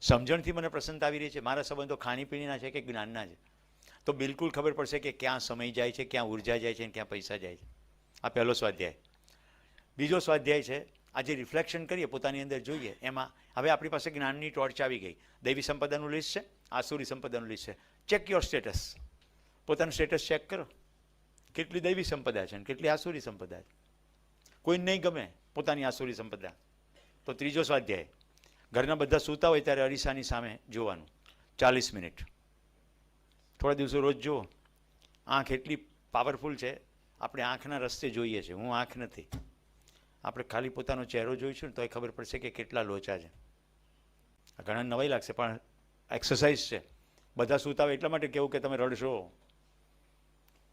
સમજણથી મને પ્રસન્નતા આવી રહી છે, મારા સંબંધો ખાણીપીણીના છે કે જ્ઞાનના છે? તો બિલકુલ ખબર પડશે કે ક્યાં સમય જાય છે, ક્યાં ઉર્જા જાય છે અને ક્યાં પૈસા જાય છે. આ પહેલો સ્વાધ્યાય. બીજો સ્વાધ્યાય છે, આજે રિફ્લેક્શન કરીએ, પોતાની અંદર જોઈએ. એમાં હવે આપણી પાસે જ્ઞાનની ટોર્ચ આવી ગઈ. દૈવી સંપદાનું લિસ્ટ છે, આસુરી સંપદાનું લિસ્ટ છે. Check your status. પોતાનું સ્ટેટસ ચેક કરો. કેટલી દૈવી સંપદા છે અને કેટલી આસુરી સંપદા છે. કોઈને નહીં ગમે પોતાની આસુરી સંપદા. તો ત્રીજો સ્વાધ્યાય, ઘરના બધા સૂતા હોય ત્યારે અરીસાની સામે જોવાનું 40 મિનિટ. થોડા દિવસો રોજ જુઓ. આંખ એટલી પાવરફુલ છે, આપણે આંખના રસ્તે જોઈએ છે. હું આંખ નથી. આપણે ખાલી પોતાનો ચહેરો જોઈશું ને તો એ ખબર પડશે કે કેટલા લોચા છે. ઘણા નવાઈ લાગશે પણ એક્સરસાઇઝ છે. બધા સૂતા હોય એટલા માટે કહેવું કે તમે રડશો.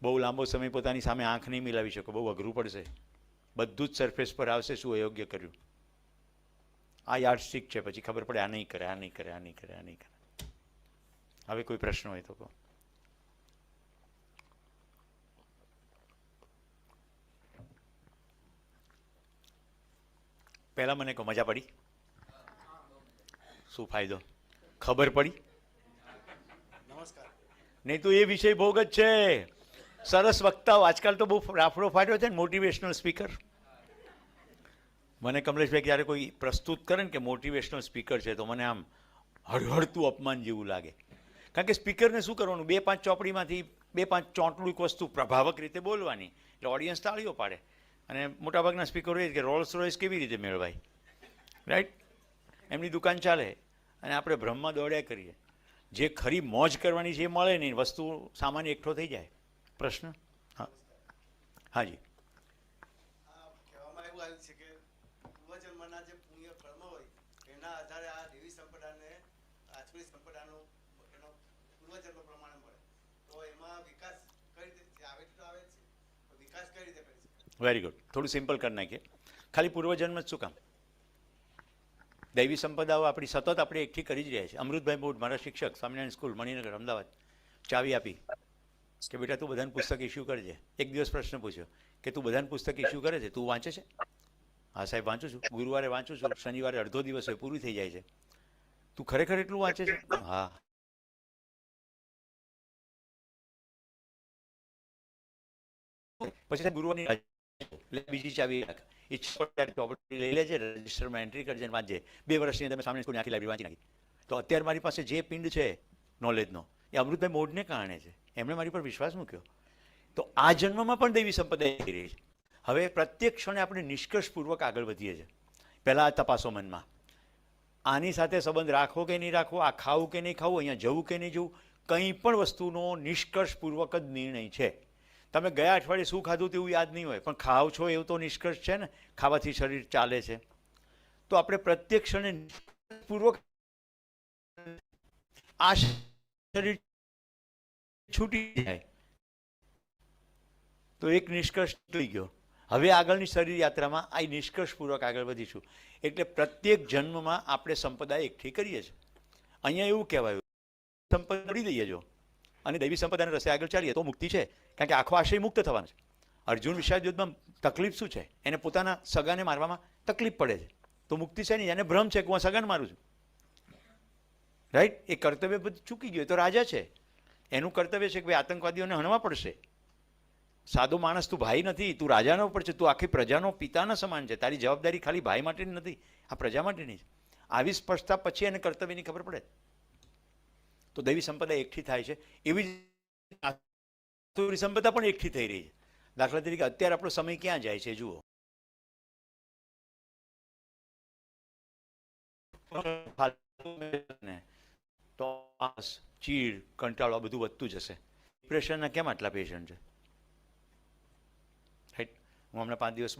બહુ લાંબો સમય પોતાની સામે આંખ નહીં મિલાવી શકો, બહુ અઘરું પડશે. બધું જ સરફેસ પર આવશે શું અયોગ્ય કર્યું. આ યાર્ડસ્ટિક છે, પછી ખબર પડે આ નહીં કરે, આ નહીં કરે, આ નહીં કરે, આ નહીં કરે. હવે કોઈ પ્રશ્ન હોય તો કહો. પહેલાં મને કહો, મજા પડી? શું ફાયદો? ખબર પડી? નહીં તો એ વિષય ભોગ જ છે. સરસ વક્તાઓ આજકાલ તો બહુ રાફડો ફાટ્યો છે ને મોટિવેશનલ સ્પીકર. મને કમલેશભાઈ જ્યારે કોઈ પ્રસ્તુત કરે ને કે મોટિવેશનલ સ્પીકર છે તો મને આમ હળહળતું અપમાન જેવું લાગે. કારણ કે સ્પીકરને શું કરવાનું, 2-5 ચોપડીમાંથી 2-5 ચોંટલું વસ્તુ પ્રભાવક રીતે બોલવાની એટલે ઓડિયન્સ તાળીઓ પાડે. અને મોટાભાગના સ્પીકરો એ જ કે રોલ્સ રોયસ કેવી રીતે મેળવાય, રાઈટ? એમની દુકાન ચાલે અને આપણે ભ્રમમાં દોડ્યા કરીએ. જે ખરી મોજ કરવાની છે એ મળે નહીં, વસ્તુ સામાન્ય એકઠો થઈ જાય. પ્રશ્ન? હા, હાજી. કહેવામાં એવું આવ્યું છે કે પૂર્વજન્મના જે પુણ્ય કર્મ હોય એના આધારે આ દેવી સંપદાને આસુરી સંપદાનો એનો પૂર્વજન્મ પ્રમાણે મળે. તો એમાં વિકાસ કઈ રીતે આવે તો આવે છે, તો વિકાસ કઈ રીતે કરી શકાય? Very good. થોડું સિમ્પલ કરી નાખીએ. ખાલી પૂર્વજન્મ જ શું કામ? દૈવી સંપદાઓ આપણી સતત આપણે એકઠી કરી જ રહ્યા છીએ. અમૃતભાઈ બોડ, મારા શિક્ષક, સ્વામિનારાયણ સ્કૂલ, મણિનગર, અમદાવાદ, ચાવી આપી કે બેટા તું બધાને પુસ્તક ઇસ્યુ કરજે. એક દિવસ પ્રશ્ન પૂછ્યો કે તું બધાને પુસ્તક ઇસ્યુ કરે છે, તું વાંચે છે? હા સાહેબ વાંચું છું, ગુરુવારે વાંચું છું, શનિવારે અડધો દિવસ હોય પૂરું થઈ જાય છે. તું ખરેખર એટલું વાંચે છે? હા. પછી ગુરુવારની બીજી ચાવી રાખ, લઈ લેજે, રજિસ્ટરમાં એન્ટ્રી કરજે, વાંચજે. 2 વર્ષની તમે સામે સ્કૂલની આખી લાઇબ્રેરી વાંચી નાખી. તો અત્યારે મારી પાસે જે પિંડ છે નોલેજનો એ અમૃતભાઈ મોડને કારણે છે. એમણે મારી પર વિશ્વાસ મૂક્યો. તો આ જન્મમાં પણ દૈવી સંપદા થઈ રહી છે. હવે પ્રત્યેક ક્ષણે આપણે નિષ્કર્ષપૂર્વક આગળ વધીએ છીએ. પહેલાં આ તપાસો મનમાં, આની સાથે સંબંધ રાખવો કે નહીં રાખવો, આ ખાવું કે નહીં ખાવું, અહીંયા જવું કે નહીં જવું, કંઈ પણ વસ્તુનો નિષ્કર્ષપૂર્વક જ નિર્ણય છે. તમે ગયા અઠવાડિયે શું ખાધું તેવું યાદ નહીં હોય, પણ ખાવ છો એવું તો નિષ્કર્ષ છે ને, ખાવાથી શરીર ચાલે છે. તો આપણે પ્રત્યેક ક્ષણે પૂર્વક આ શરીર છૂટી જાય તો એક નિષ્કર્ષ થઈ ગયો. હવે આગળની શરીર યાત્રામાં આ નિષ્કર્ષપૂર્વક આગળ વધીશું. એટલે પ્રત્યેક જન્મમાં આપણે સંપદા એકઠી કરીએ છીએ. અહીંયા એવું કહેવાયું સંપદા છોડી દઈએ જો અને દૈવી સંપદાને રસ્તે આગળ ચાલીએ તો મુક્તિ છે. કારણ કે આખો આશય મુક્ત થવાનો છે. અર્જુન વિષાદ યુદ્ધમાં તકલીફ શું છે? એને પોતાના સગાને મારવામાં તકલીફ પડે છે. તો મુક્તિ છે નહીં, એને ભ્રમ છે કે હું સગાને મારું છું, રાઈટ? એ કર્તવ્ય બધું ચૂકી ગયો તો રાજા છે, એનું કર્તવ્ય છે કે ભાઈ આતંકવાદીઓને હણવા પડશે. સાદો માણસ તું ભાઈ નથી, તું રાજાનો ઉપર છે, તું આખી પ્રજાનો પિતાના સમાન છે. તારી જવાબદારી ખાલી ભાઈ માટેની નથી, આ પ્રજા માટેની છે. આવી સ્પષ્ટતા પછી એને કર્તવ્યની ખબર પડે. તો દૈવી સંપદા એકઠી થાય છે. એવી જ સંપદા પણ એકઠી થઈ રહી છે. દાખલા તરીકે અત્યારે આપણો સમય ક્યાં જાય છે જુઓ. તો ચીડ, કંટાળો બધું વધતું જશે. ડિપ્રેશનના કેમ આટલા પેશન્ટ છે? રાઈટ. હું હમણાં 5 દિવસ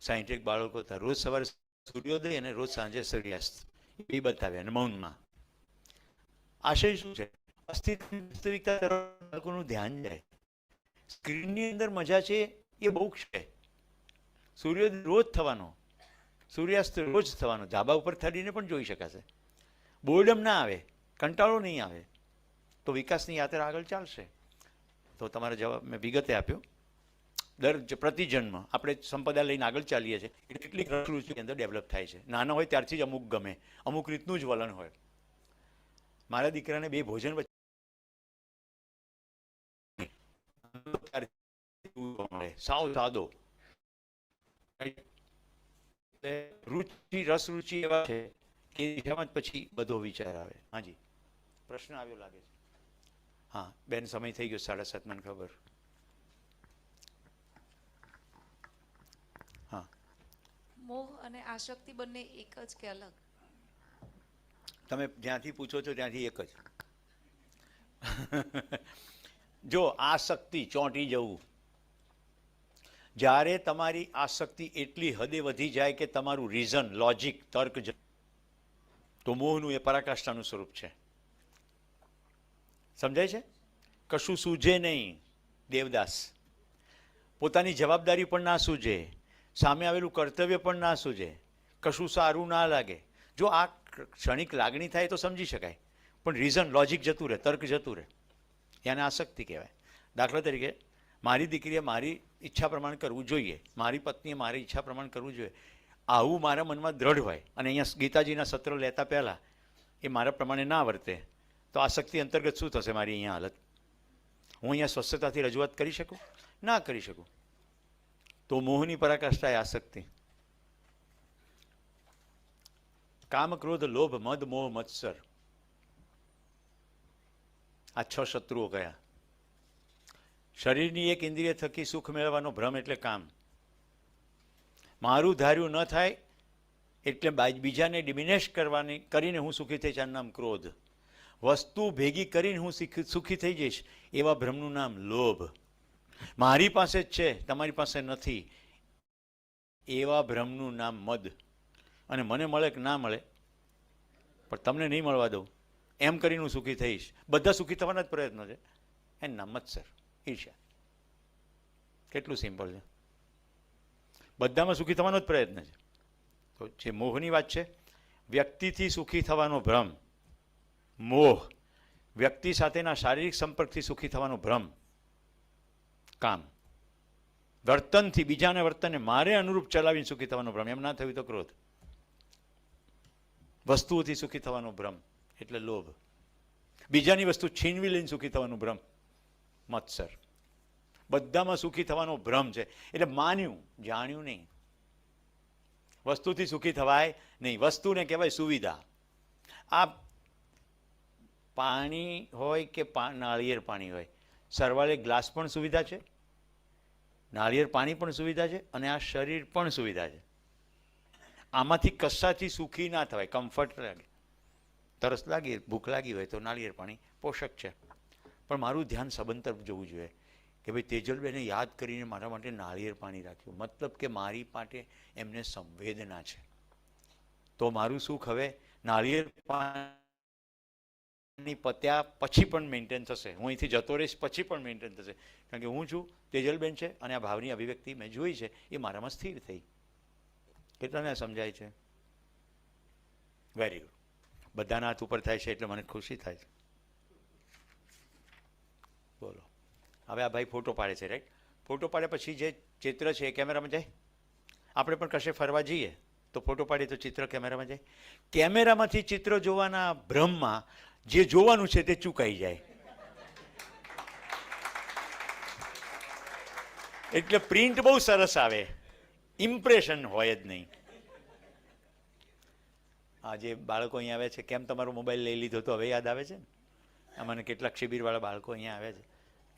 સાયન્ટિફિક બાળકો હતા, રોજ સવારે સૂર્યોદય અને રોજ સાંજે સૂર્યાસ્ત એ બતાવ્યા અને મૌનમાં. આશય શું છે? વાસ્તવિકતા તરફ બાળકોનું ધ્યાન જાય. સ્ક્રીનની અંદર મજા છે એ બહુ છે. સૂર્યોદય રોજ થવાનો, સૂર્યાસ્ત રોજ થવાનો, ધાબા ઉપર થડીને પણ જોઈ શકાશે. બોર્ડમ ના આવે, કંટાળો નહીં આવે, તો વિકાસની યાત્રા આગળ ચાલશે. તો તમારો જવાબ મેં વિગતે આપ્યો. પ્રતિજન્મ આપણે સંપદા લઈને આગળ ચાલીએ છીએ એટલે કેટલીક રસરૂચિ અંદર ડેવલપ થાય છે. નાના હોય ત્યારથી જ અમુક ગમે, અમુક રીતનું જ વલણ હોય. મારા દીકરાને 2 ભોજન સાવ સાદો, રુચિ રસરૂચિ એવા છે કે એમાં જ પછી બધો વિચાર આવે. હાજી પ્રશ્ન આવ્યો લાગે છે. હા બેન સમય થઈ ગયો 7:30, મને ખબર. હા. મોહ અને આસક્તિ બંને એક જ કે અલગ? તમે જ્યાંથી પૂછો છો ત્યાંથી એક જ. જો આસક્તિ, ચોંટી જવું, જ્યારે તમારી આસક્તિ એટલી હદે વધી જાય કે તમારું રીઝન, લોજિક, તર્ક, તો મોહનું એ પરાકાષ્ઠાનું સ્વરૂપ છે. સમજાય છે? કશું સૂઝે નહીં. દેવદાસ પોતાની જવાબદારી પણ ના સૂઝે, સામે આવેલું કર્તવ્ય પણ ના સૂઝે, કશું સારું ના લાગે. જો આ ક્ષણિક લાગણી થાય તો સમજી શકાય, પણ રીઝન, લોજિક જતું રહે, તર્ક જતું રહે, એને આસક્તિ કહેવાય. દાખલા તરીકે મારી દીકરીએ મારી ઈચ્છા પ્રમાણે કરવું જોઈએ, મારી પત્નીએ મારી ઈચ્છા પ્રમાણે કરવું જોઈએ, આવું મારા મનમાં દ્રઢ હોય અને અહીંયા ગીતાજીના સત્ર લેતા પહેલાં એ મારા પ્રમાણે ના વર્તે તો આસક્તિ અંતર્ગત શું થશે મારી અહીંયા હાલત? હું અહીંયા સ્વસ્થતાથી રજૂઆત કરી શકું? ના કરી શકું. તો મોહની પરાકાષ્ઠા એ આસક્તિ. કામ, ક્રોધ, લોભ, મદ, મોહ, મત્સર, આ 6 શત્રુઓ કયા? શરીરની એક ઇન્દ્રિય થકી સુખ મેળવવાનો ભ્રમ એટલે કામ. મારું ધાર્યું ન થાય એટલે બીજાને ડિમિનેશ કરીને હું સુખી થઈશ, આનું નામ ક્રોધ. વસ્તુ ભેગી કરીને હું સુખી થઈ જઈશ, એવા ભ્રમનું નામ લોભ. મારી પાસે જ છે, તમારી પાસે નથી, એવા ભ્રમનું નામ મદ. અને મને મળે કે ના મળે પણ તમને નહીં મળવા દઉં એમ કરીને હું સુખી થઈશ. બધા સુખી થવાના જ પ્રયત્નો છે, એનું નામ મત્સર, ઈર્ષ્યા. કેટલું સિમ્પલ છે. બધામાં સુખી થવાનો જ પ્રયત્ન છે. તો જે મોહની વાત છે, વ્યક્તિથી સુખી થવાનો ભ્રમ મોહ, વ્યક્તિ સાથેના શારીરિક સંપર્કથી સુખી થવાનો ભ્રમ કામ, વર્તનથી બીજાને વર્તનને મારે અનુરૂપ ચલાવીને સુખી થવાનો ભ્રમ, એમ ના થયું તો ક્રોધ, વસ્તુઓથી સુખી થવાનો ભ્રમ એટલે લોભ, બીજાની વસ્તુ છીનવી લઈને સુખી થવાનો ભ્રમ મત્સર. બધામાં સુખી થવાનો ભ્રમ છે. એટલે માન્યું, જાણ્યું નહીં. વસ્તુથી સુખી થવાય નહીં. વસ્તુને કહેવાય સુવિધા. આ પાણી હોય કે નાળિયેર પાણી હોય, સરવાળે ગ્લાસ પણ સુવિધા છે, નાળિયેર પાણી પણ સુવિધા છે, અને આ શરીર પણ સુવિધા છે. આમાંથી કશાથી સુખી ના થવાય. કમ્ફર્ટ લાગે, તરસ લાગી, ભૂખ લાગી હોય તો નાળિયેર પાણી પોષક છે, પણ મારું ધ્યાન સંબંધ તરફ જવું જોઈએ કે ભાઈ તેજલબેને યાદ કરીને મારા માટે નાળિયેર પાણી રાખ્યું, મતલબ કે મારી માટે એમને સંવેદના છે. તો મારું સુખ હવે નાળિયેર પાણી પત્યા પછી પણ મેન્ટેન થશે. હું અહીંથી જતો રહીશ પછી પણ મેન્ટેન થશે, કારણ કે હું છું, તેજલબેન છે, અને આ ભાવની અભિવ્યક્તિ મેં જોઈ છે, એ મારામાં સ્થિર થઈ. કેટલાને સમજાય છે? Very good. બધાના હાથ ઉપર થાય છે એટલે મને ખુશી થાય છે. બોલો. હવે આ ભાઈ ફોટો પાડે છે, રાઈટ? ફોટો પાડ્યા પછી જે ચિત્ર છે એ કેમેરામાં જાય. આપણે પણ કશે ફરવા જઈએ તો ફોટો પાડીએ તો ચિત્ર કેમેરામાં જાય. કેમેરામાંથી ચિત્ર જોવાના ભ્રમમાં જે જોવાનું છે તે ચૂકાઈ જાય. એટલે પ્રિન્ટ બહુ સરસ આવે, ઇમ્પ્રેશન હોય જ નહીં. આ જે બાળકો અહીંયા આવે છે, કેમ તમારો મોબાઈલ લઈ લીધો તો હવે યાદ આવે છે ને? આ મને કેટલાક શિબિરવાળા બાળકો અહીંયા આવ્યા છે,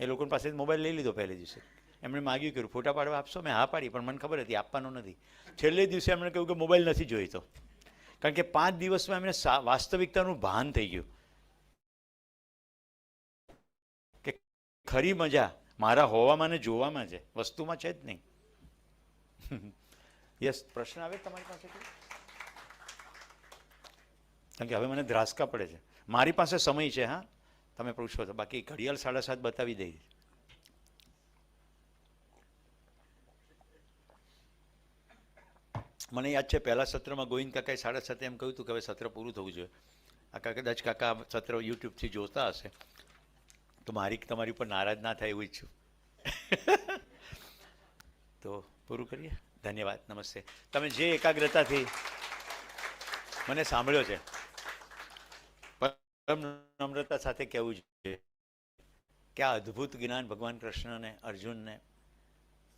એ લોકો પાસે મોબાઈલ લઈ લીધો પહેલે દિવસે. એમણે માગ્યું કર્યું ફોટા પાડવા આપશો? મેં હા પાડી, પણ મને ખબર હતી આપવાનો નથી. છેલ્લે દિવસે એમણે કહ્યું કે મોબાઈલ નથી જોઈતો, કારણ કે 5 દિવસમાં એમને વાસ્તવિકતાનું ભાન થઈ ગયું કે ખરી મજા મારા હોવામાં ને જોવામાં છે, વસ્તુમાં છે જ નહીં. યસ, પ્રશ્ન આવે તમારી પાસે? કારણ કે હવે મને ધ્રાસકા પડે છે. મારી પાસે સમય છે, હા, તમે પૂછો તો, બાકી ઘડિયાળ 7:30 બતાવી દઈ. મને યાદ છે પહેલા સત્રમાં ગોવિંદ કાકાએ 7:30 એમ કહ્યું હતું કે હવે સત્ર પૂરું થવું જોઈએ. આ કદાચ કાકા સત્ર યુટ્યુબથી જોતા હશે તો મારી તમારી ઉપર નારાજ ના થાય એવું ઈચ્છું. તો પૂરું કરીએ. ધન્યવાદ, નમસ્તે. તમે જે એકાગ્રતાથી મને સાંભળ્યો છે, પરમ નમ્રતા સાથે કહેવું જોઈએ કે આ અદ્ભુત જ્ઞાન ભગવાન કૃષ્ણને અર્જુનને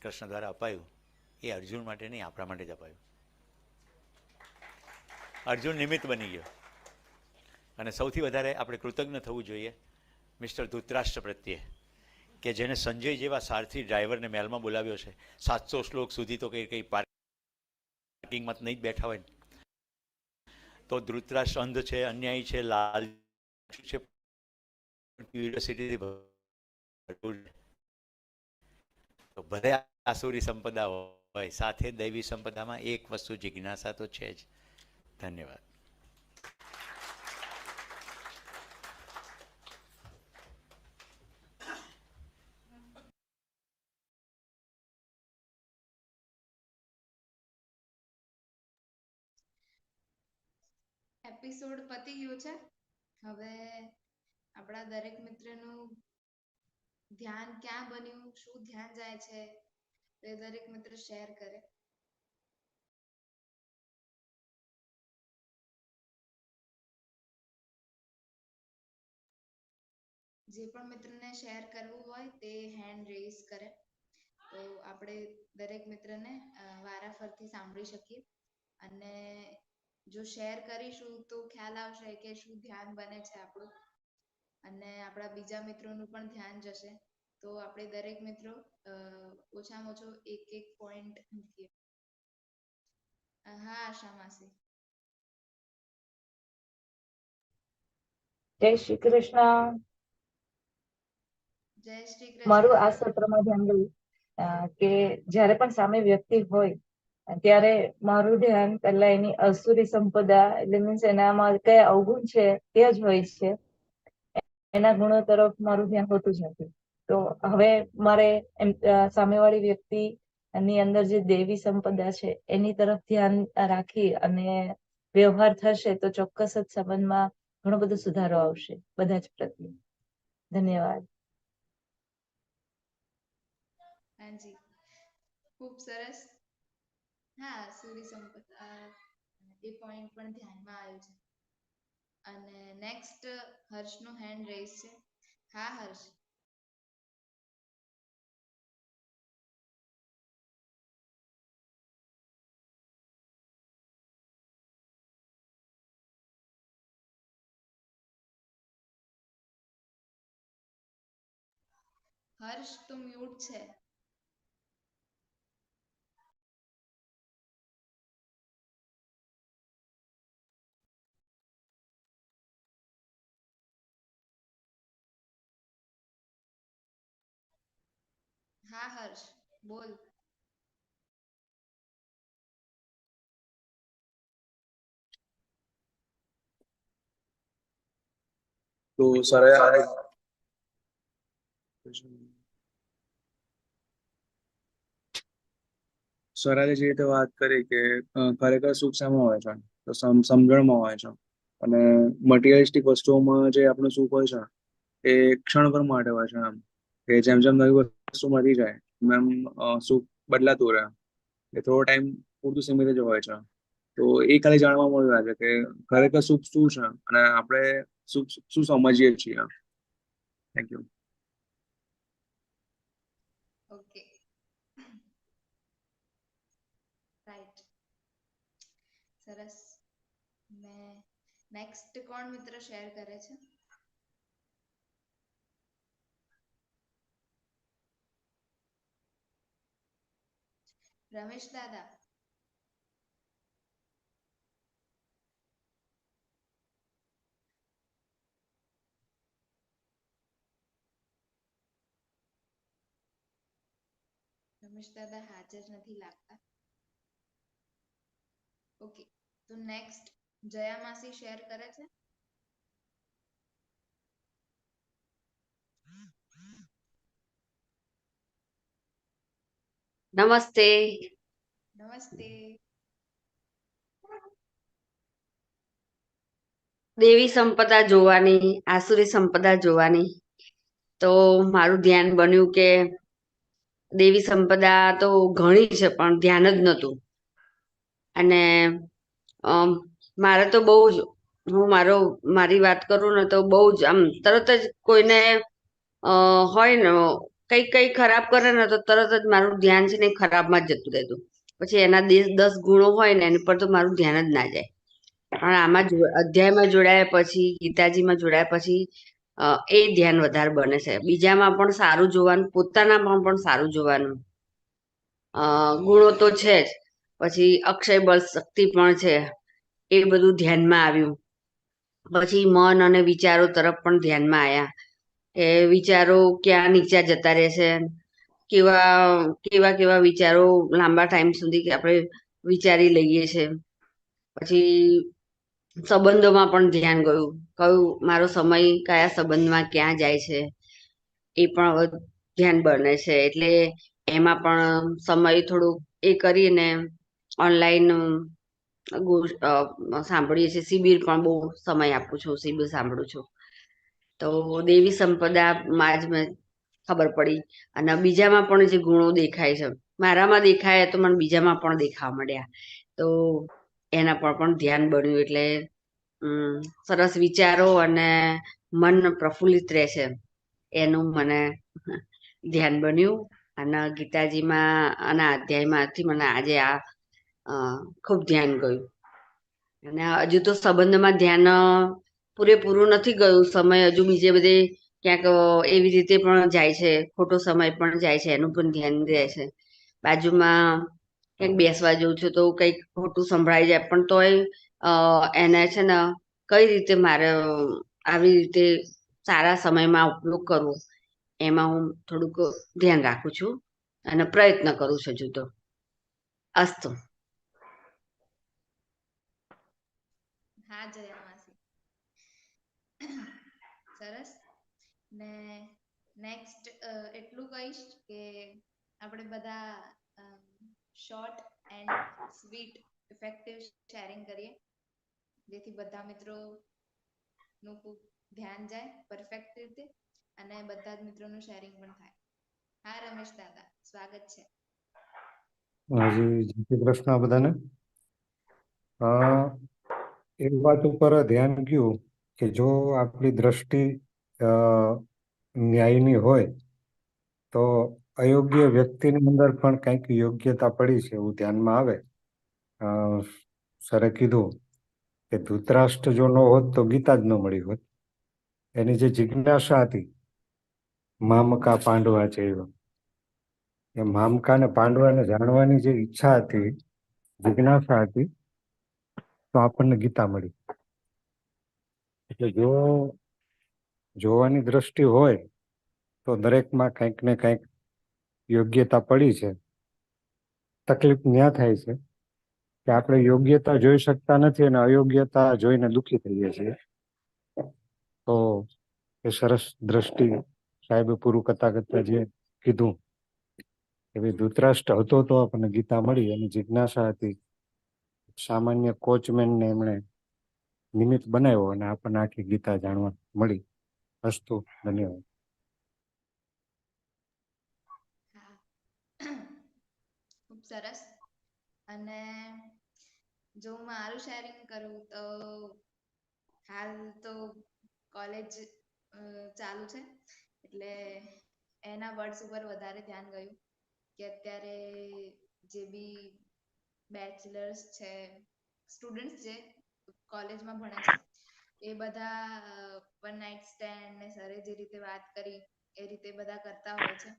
કૃષ્ણ દ્વારા અપાયું, એ અર્જુન માટે નહીં, આપણા માટે જ અપાયું. અર્જુન નિમિત્ત બની ગયો. અને સૌથી વધારે આપણે કૃતજ્ઞ થવું જોઈએ મિસ્ટર ધૃતરાષ્ટ્ર પ્રત્યે, કે જેને સંજય જેવા સારથી ડ્રાઈવરને મહેલમાં બોલાવ્યો છે. 700 શ્લોક સુધી તો કઈ પાર્કિંગમાં નહીં જ બેઠા હોય ને. તો ધૃતરાષ્ટ્ર અંધ છે, અન્યાયી છે, લાલ છે, ક્યુરિયોસિટીથી ભરપૂર. તો ભલે આસુરી સંપદા હોય, સાથે દૈવી સંપદામાં એક વસ્તુ જિજ્ઞાસા તો છે જ. ધન્યવાદ. એપિસોડ પતી ગયો છે. હવે આપણા દરેક મિત્રનું ધ્યાન ક્યાં બન્યું, શું ધ્યાન જાય છે, તે દરેક મિત્ર શેર કરે. જે પણ મિત્રને શેર કરવું હોય તે હેન્ડ રેઝ કરે તો આપણે દરેક મિત્રને વારાફરતી સાંભળી શકીએ અને જો શેર કરીશું તો ખ્યાલ આવશે કે શું ધ્યાન બને છે આપણું અને આપણા બીજા મિત્રોનું પણ ધ્યાન જશે તો આપણે દરેક મિત્રો ઓછામાં ઓછો એક પોઈન્ટ મૂકીએ. હા આશા માસી. જય શ્રી કૃષ્ણ. જય શ્રી મારું આ કૃષ્ણ. સત્રમાં ધ્યાન ગયું કે જ્યારે પણ સામે વ્યક્તિ હોય ત્યારે મારું ધ્યાન પહેલા એની અસુરી સંપદા એટલે મીન્સ એનામાં કયા અવગુણ છે તે જ હોય છે, એના ગુણો તરફ મારું ધ્યાન હોતું જ નથી. તો હવે મારે એમ સામેવાળી વ્યક્તિ ની અંદર જે દેવી સંપદા છે એની તરફ ધ્યાન રાખી અને વ્યવહાર થશે તો ચોક્કસ જ સંબંધમાં ઘણો બધો સુધારો આવશે બધા જ પ્રત્યે. ધન્યવાદ. હાજી, ખૂબ સરસ. હા, સૂર્ય સંપદા એ પોઈન્ટ પણ ધ્યાનમાં આવ્યો છે. અને નેક્સ્ટ હર્ષનું હેન્ડ રેઝ છે. હા હર્ષ. હર્ષ તો મ્યુટ છે. હા હર્ષ, બોલ. તો સરે સરાએ જે રીતે વાત કરી કે ખરેખર સુખ શામાં હોય છે, તો સમજણમાં હોય છે. અને મટીરિયલિસ્ટિક વસ્તુઓમાં જે આપણું સુખ હોય છે એ ક્ષણભર માટે હોય છે. એમ કે જેમ જેમ નવી વસ્તુ મળી જાય એમ સુખ બદલાતું રહે. એ થોડો ટાઈમ પૂરતું સીમિત જ હોય છે. તો એ ખાલી જાણવા મળ્યું આજે કે ખરેખર સુખ શું છે અને આપણે સુખ શું સમજીએ છીએ. Thank you. Okay, right. સરસ. ને નેક્સ્ટ કોણ મિત્ર શેર કરે છે? રમેશ દાદા. રમેશ દાદા હાજર નથી લાગતા. ઓકે, તો નેક્સ્ટ જયા માસી શેર કરે છે. નમસ્તે. નમસ્તે. દેવી સંપદા જોવાની, આસુરી સંપદા જોવાની. તો મારું ધ્યાન બન્યું કે દેવી સંપદા તો ઘણી છે પણ ધ્યાન જ નહોતું. અને મારે તો બહુ જ મારી વાત કરું ને તો બહુ જ આમ તરત જ કોઈને હોય ને કઈ ખરાબ કરે ને તો તરત જ મારું ધ્યાન છે ને ખરાબમાં જ જતું રહેતું. પછી એના 10 ગુણો હોય ને એની પર તો મારું ધ્યાન જ ના જાય. પણ આમાં અધ્યાયમાં જોડાયા પછી, ગીતાજીમાં જોડાયા પછી એ ધ્યાન વધારે બને છે. બીજામાં પણ સારું જોવાનું, પોતાનામાં પણ સારું જોવાનું. ગુણો તો છે જ, પછી અક્ષય બળ શક્તિ પણ છે, એ બધું ધ્યાનમાં આવ્યું. પછી મન અને વિચારો તરફ પણ ધ્યાનમાં આવ્યા કે વિચારો ક્યાં નીચા જતા રહેશે, કેવા વિચારો લાંબા ટાઈમ સુધી આપણે વિચારી લઈએ છે. પછી સંબંધોમાં પણ ધ્યાન ગયું, કયું મારો સમય કયા સંબંધમાં ક્યાં જાય છે એ પણ હવે ધ્યાન બને છે. એટલે એમાં પણ સમય થોડુંક એ કરીને ઓનલાઈન સાંભળીએ છીએ. શિબિર પણ બહુ સમય આપું છું, શિબિર સાંભળું છું. તો દેવી સંપદામાં જ મેં ખબર પડી. અને બીજામાં પણ જે ગુણો દેખાય છે, મારામાં દેખાય તો મને બીજામાં પણ દેખાવા મળ્યા. તો એના પર પણ ધ્યાન બન્યું. એટલે સરસ વિચારો અને મન પ્રફુલ્લિત રહે છે. એનું મને ધ્યાન બન્યું અને ગીતાજીમાં અને અધ્યાયમાંથી મને આજે આ ખૂબ ધ્યાન ગયું. અને હજુ તો સંબંધમાં ધ્યાન પૂરેપૂરું નથી ગયું. સમય હજુ બીજે બધે ક્યાંક એવી રીતે પણ જાય છે, ખોટો સમય પણ જાય છે, એનું પણ ધ્યાન રહે છે. બાજુમાં ક્યાંક બેસવા જઉં છું તો કંઈક ખોટું સંભળાઈ જાય, પણ તોય એને છે ને કઈ રીતે મારે આવી રીતે સારા સમયમાં ઉપયોગ કરવો, એમાં હું થોડુંક ધ્યાન રાખું છું અને પ્રયત્ન કરું છું હજુ તો. અસ્તુ. હા જયા માસી. સરસ. ને નેક્સ્ટ એટલું કહીશ કે આપણે બધા short and sweet effective sharing કરીએ, જેથી બધા મિત્રો નું ખૂબ ધ્યાન જાય પરફેક્ટ રીતે અને બધા જ મિત્રોનું શેરિંગ પણ થાય. હા રમેશ દાદા, સ્વાગત છે. હજી જય શ્રી કૃષ્ણ બધાને. એક વાત ઉપર ધ્યાન ગયું કે જો આપણી દ્રષ્ટિ ન્યાયની હોય તો અયોગ્ય વ્યક્તિની અંદર પણ કંઈક યોગ્યતા પડી છે એવું ધ્યાનમાં આવે. સરે કીધું કે ધૃતરાષ્ટ્ર જો ન હોત તો ગીતા જ ન મળી હોત. એની જે જિજ્ઞાસા હતી, મામકા પાંડવા છે, એ મામકા ને પાંડવાને જાણવાની જે ઈચ્છા હતી, જિજ્ઞાસા હતી, તો આપણને ગીતા મળી. એટલે જો જોવાની દ્રષ્ટિ હોય તો દરેકમાં કંઈક ને કંઈક યોગ્યતા પડી છે. તકલીફ ન્યા થાય છે કે આપણે યોગ્યતા જોઈ શકતા નથી અને અયોગ્યતા જોઈને દુઃખી થઈએ છીએ. તો એ સરસ દ્રષ્ટિ સાહેબે પૂરું કરતા જે કીધું, એવી ધૃતરાષ્ટ્ર હતો તો આપણને ગીતા મળી. અને જિજ્ઞાસા હતી, સામાન્ય કોચમેનને એમણે નિમિત્ત બનાવ્યો અને આપણને આખી ગીતા જાણવા મળી. અસ્તુ, ધન્યવાદ. હા ખૂબ સરસ. અને જો મારું શેરિંગ કરું તો હાલ તો કોલેજ ચાલુ છે, એટલે એના વર્ડ્સ ઉપર વધારે ધ્યાન ગયું કે અત્યારે જે બી બેચલર્સ છે, સ્ટુડન્ટ્સ જે કોલેજમાં ભણે છે, એ બધા વન નાઇટ સ્ટેન્ડ ને સરે જે રીતે વાત કરી એ રીતે બધા કરતા હોય છે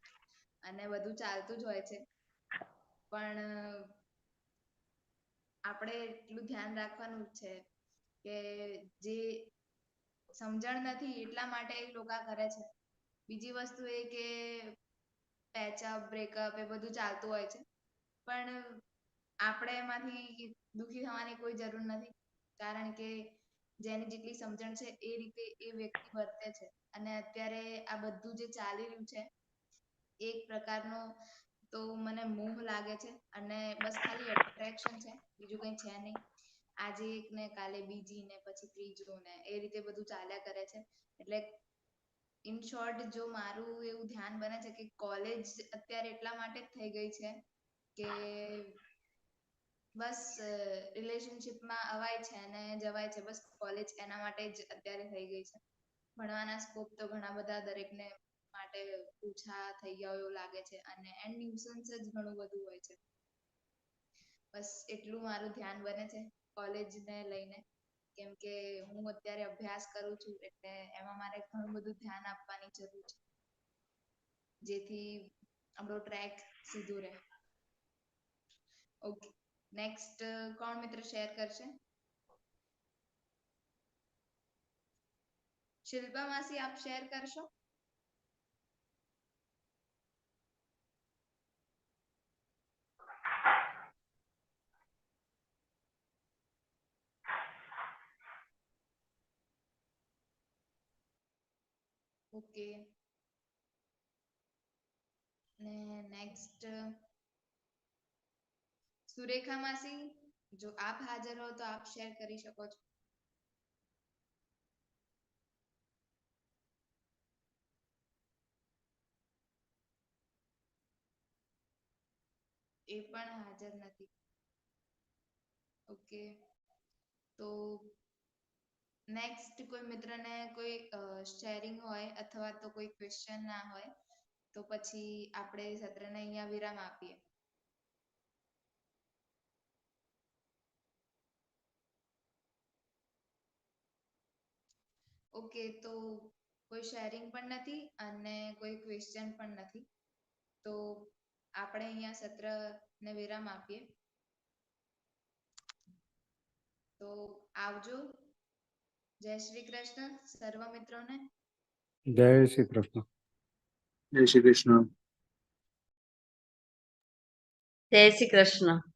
અને બધું ચાલતું જ હોય છે. પણ આપણે એટલું ધ્યાન રાખવાનું છે કે જે સમજણ નથી એટલા માટે એ લોકો કરે છે. બીજી વસ્તુ એ કે પેચઅપ બ્રેકઅપ એ બધું ચાલતું હોય છે, પણ આપણે એમાંથી દુઃખી થવાની કોઈ જરૂર નથી, કારણ કે જેની જેટલી સમજણ છે એ રીતે એ વ્યક્તિ વર્તે છે. અને અત્યારે આ બધું જે ચાલી રહ્યું છે એક પ્રકારનો તો મને મોહ લાગે છે અને બસ ખાલી એટ્રેક્શન છે, બીજું કઈ છે નહીં. આજે એક ને કાલે બીજી ને પછી ત્રીજું ને એ રીતે બધું ચાલ્યા કરે છે. એટલે ઇન શોર્ટ જો મારું એવું ધ્યાન બને છે કે કોલેજ અત્યારે એટલા માટે જ થઈ ગઈ છે કે બસ રિલેશનશિપમાં અવાય છે અને જવાય છે, બસ કોલેજ એના માટે જ અત્યારે થઈ ગઈ છે. ભણવાના સ્કોપ તો ઘણા બધા દરેકને માટે ઓછા થઈ ગયા એવું લાગે છે અને એન્ડ ન્યુસન્સ જ ઘણું બધું હોય છે. બસ એટલું મારું ધ્યાન બને છે કોલેજને લઈને, કેમ કે હું અત્યારે અભ્યાસ કરું છું એટલે એમાં મારે ઘણું બધું ધ્યાન આપવાની જરૂર છે, જેથી આપણો ટ્રેક સીધું રહે. ઓકે, નેક્સ્ટ કોણ મિત્ર શેર કરશે? શિલ્પા માસી, આપ શેર કરશો? ઓકે, ને નેક્સ્ટ સુરેખા માસી, જો આપ હાજર હો તો આપ શેર કરી શકો છો. એ પણ હાજર નથી. ઓકે, તો નેક્સ્ટ કોઈ મિત્રને કોઈ શેરિંગ હોય અથવા તો કોઈ ક્વેશ્ચન ના હોય તો પછી આપણે સત્રને અહીંયા વિરામ આપીએ. ઓકે, તો કોઈ શેરિંગ પણ નથી અને કોઈ ક્વેશ્ચન પણ નથી, તો આપણે અહીંયા સત્રને વિરામ આપીએ. તો આવજો. જય શ્રી કૃષ્ણ સર્વ મિત્રોને. જય શ્રી કૃષ્ણ. જય શ્રી કૃષ્ણ. જય શ્રી કૃષ્ણ.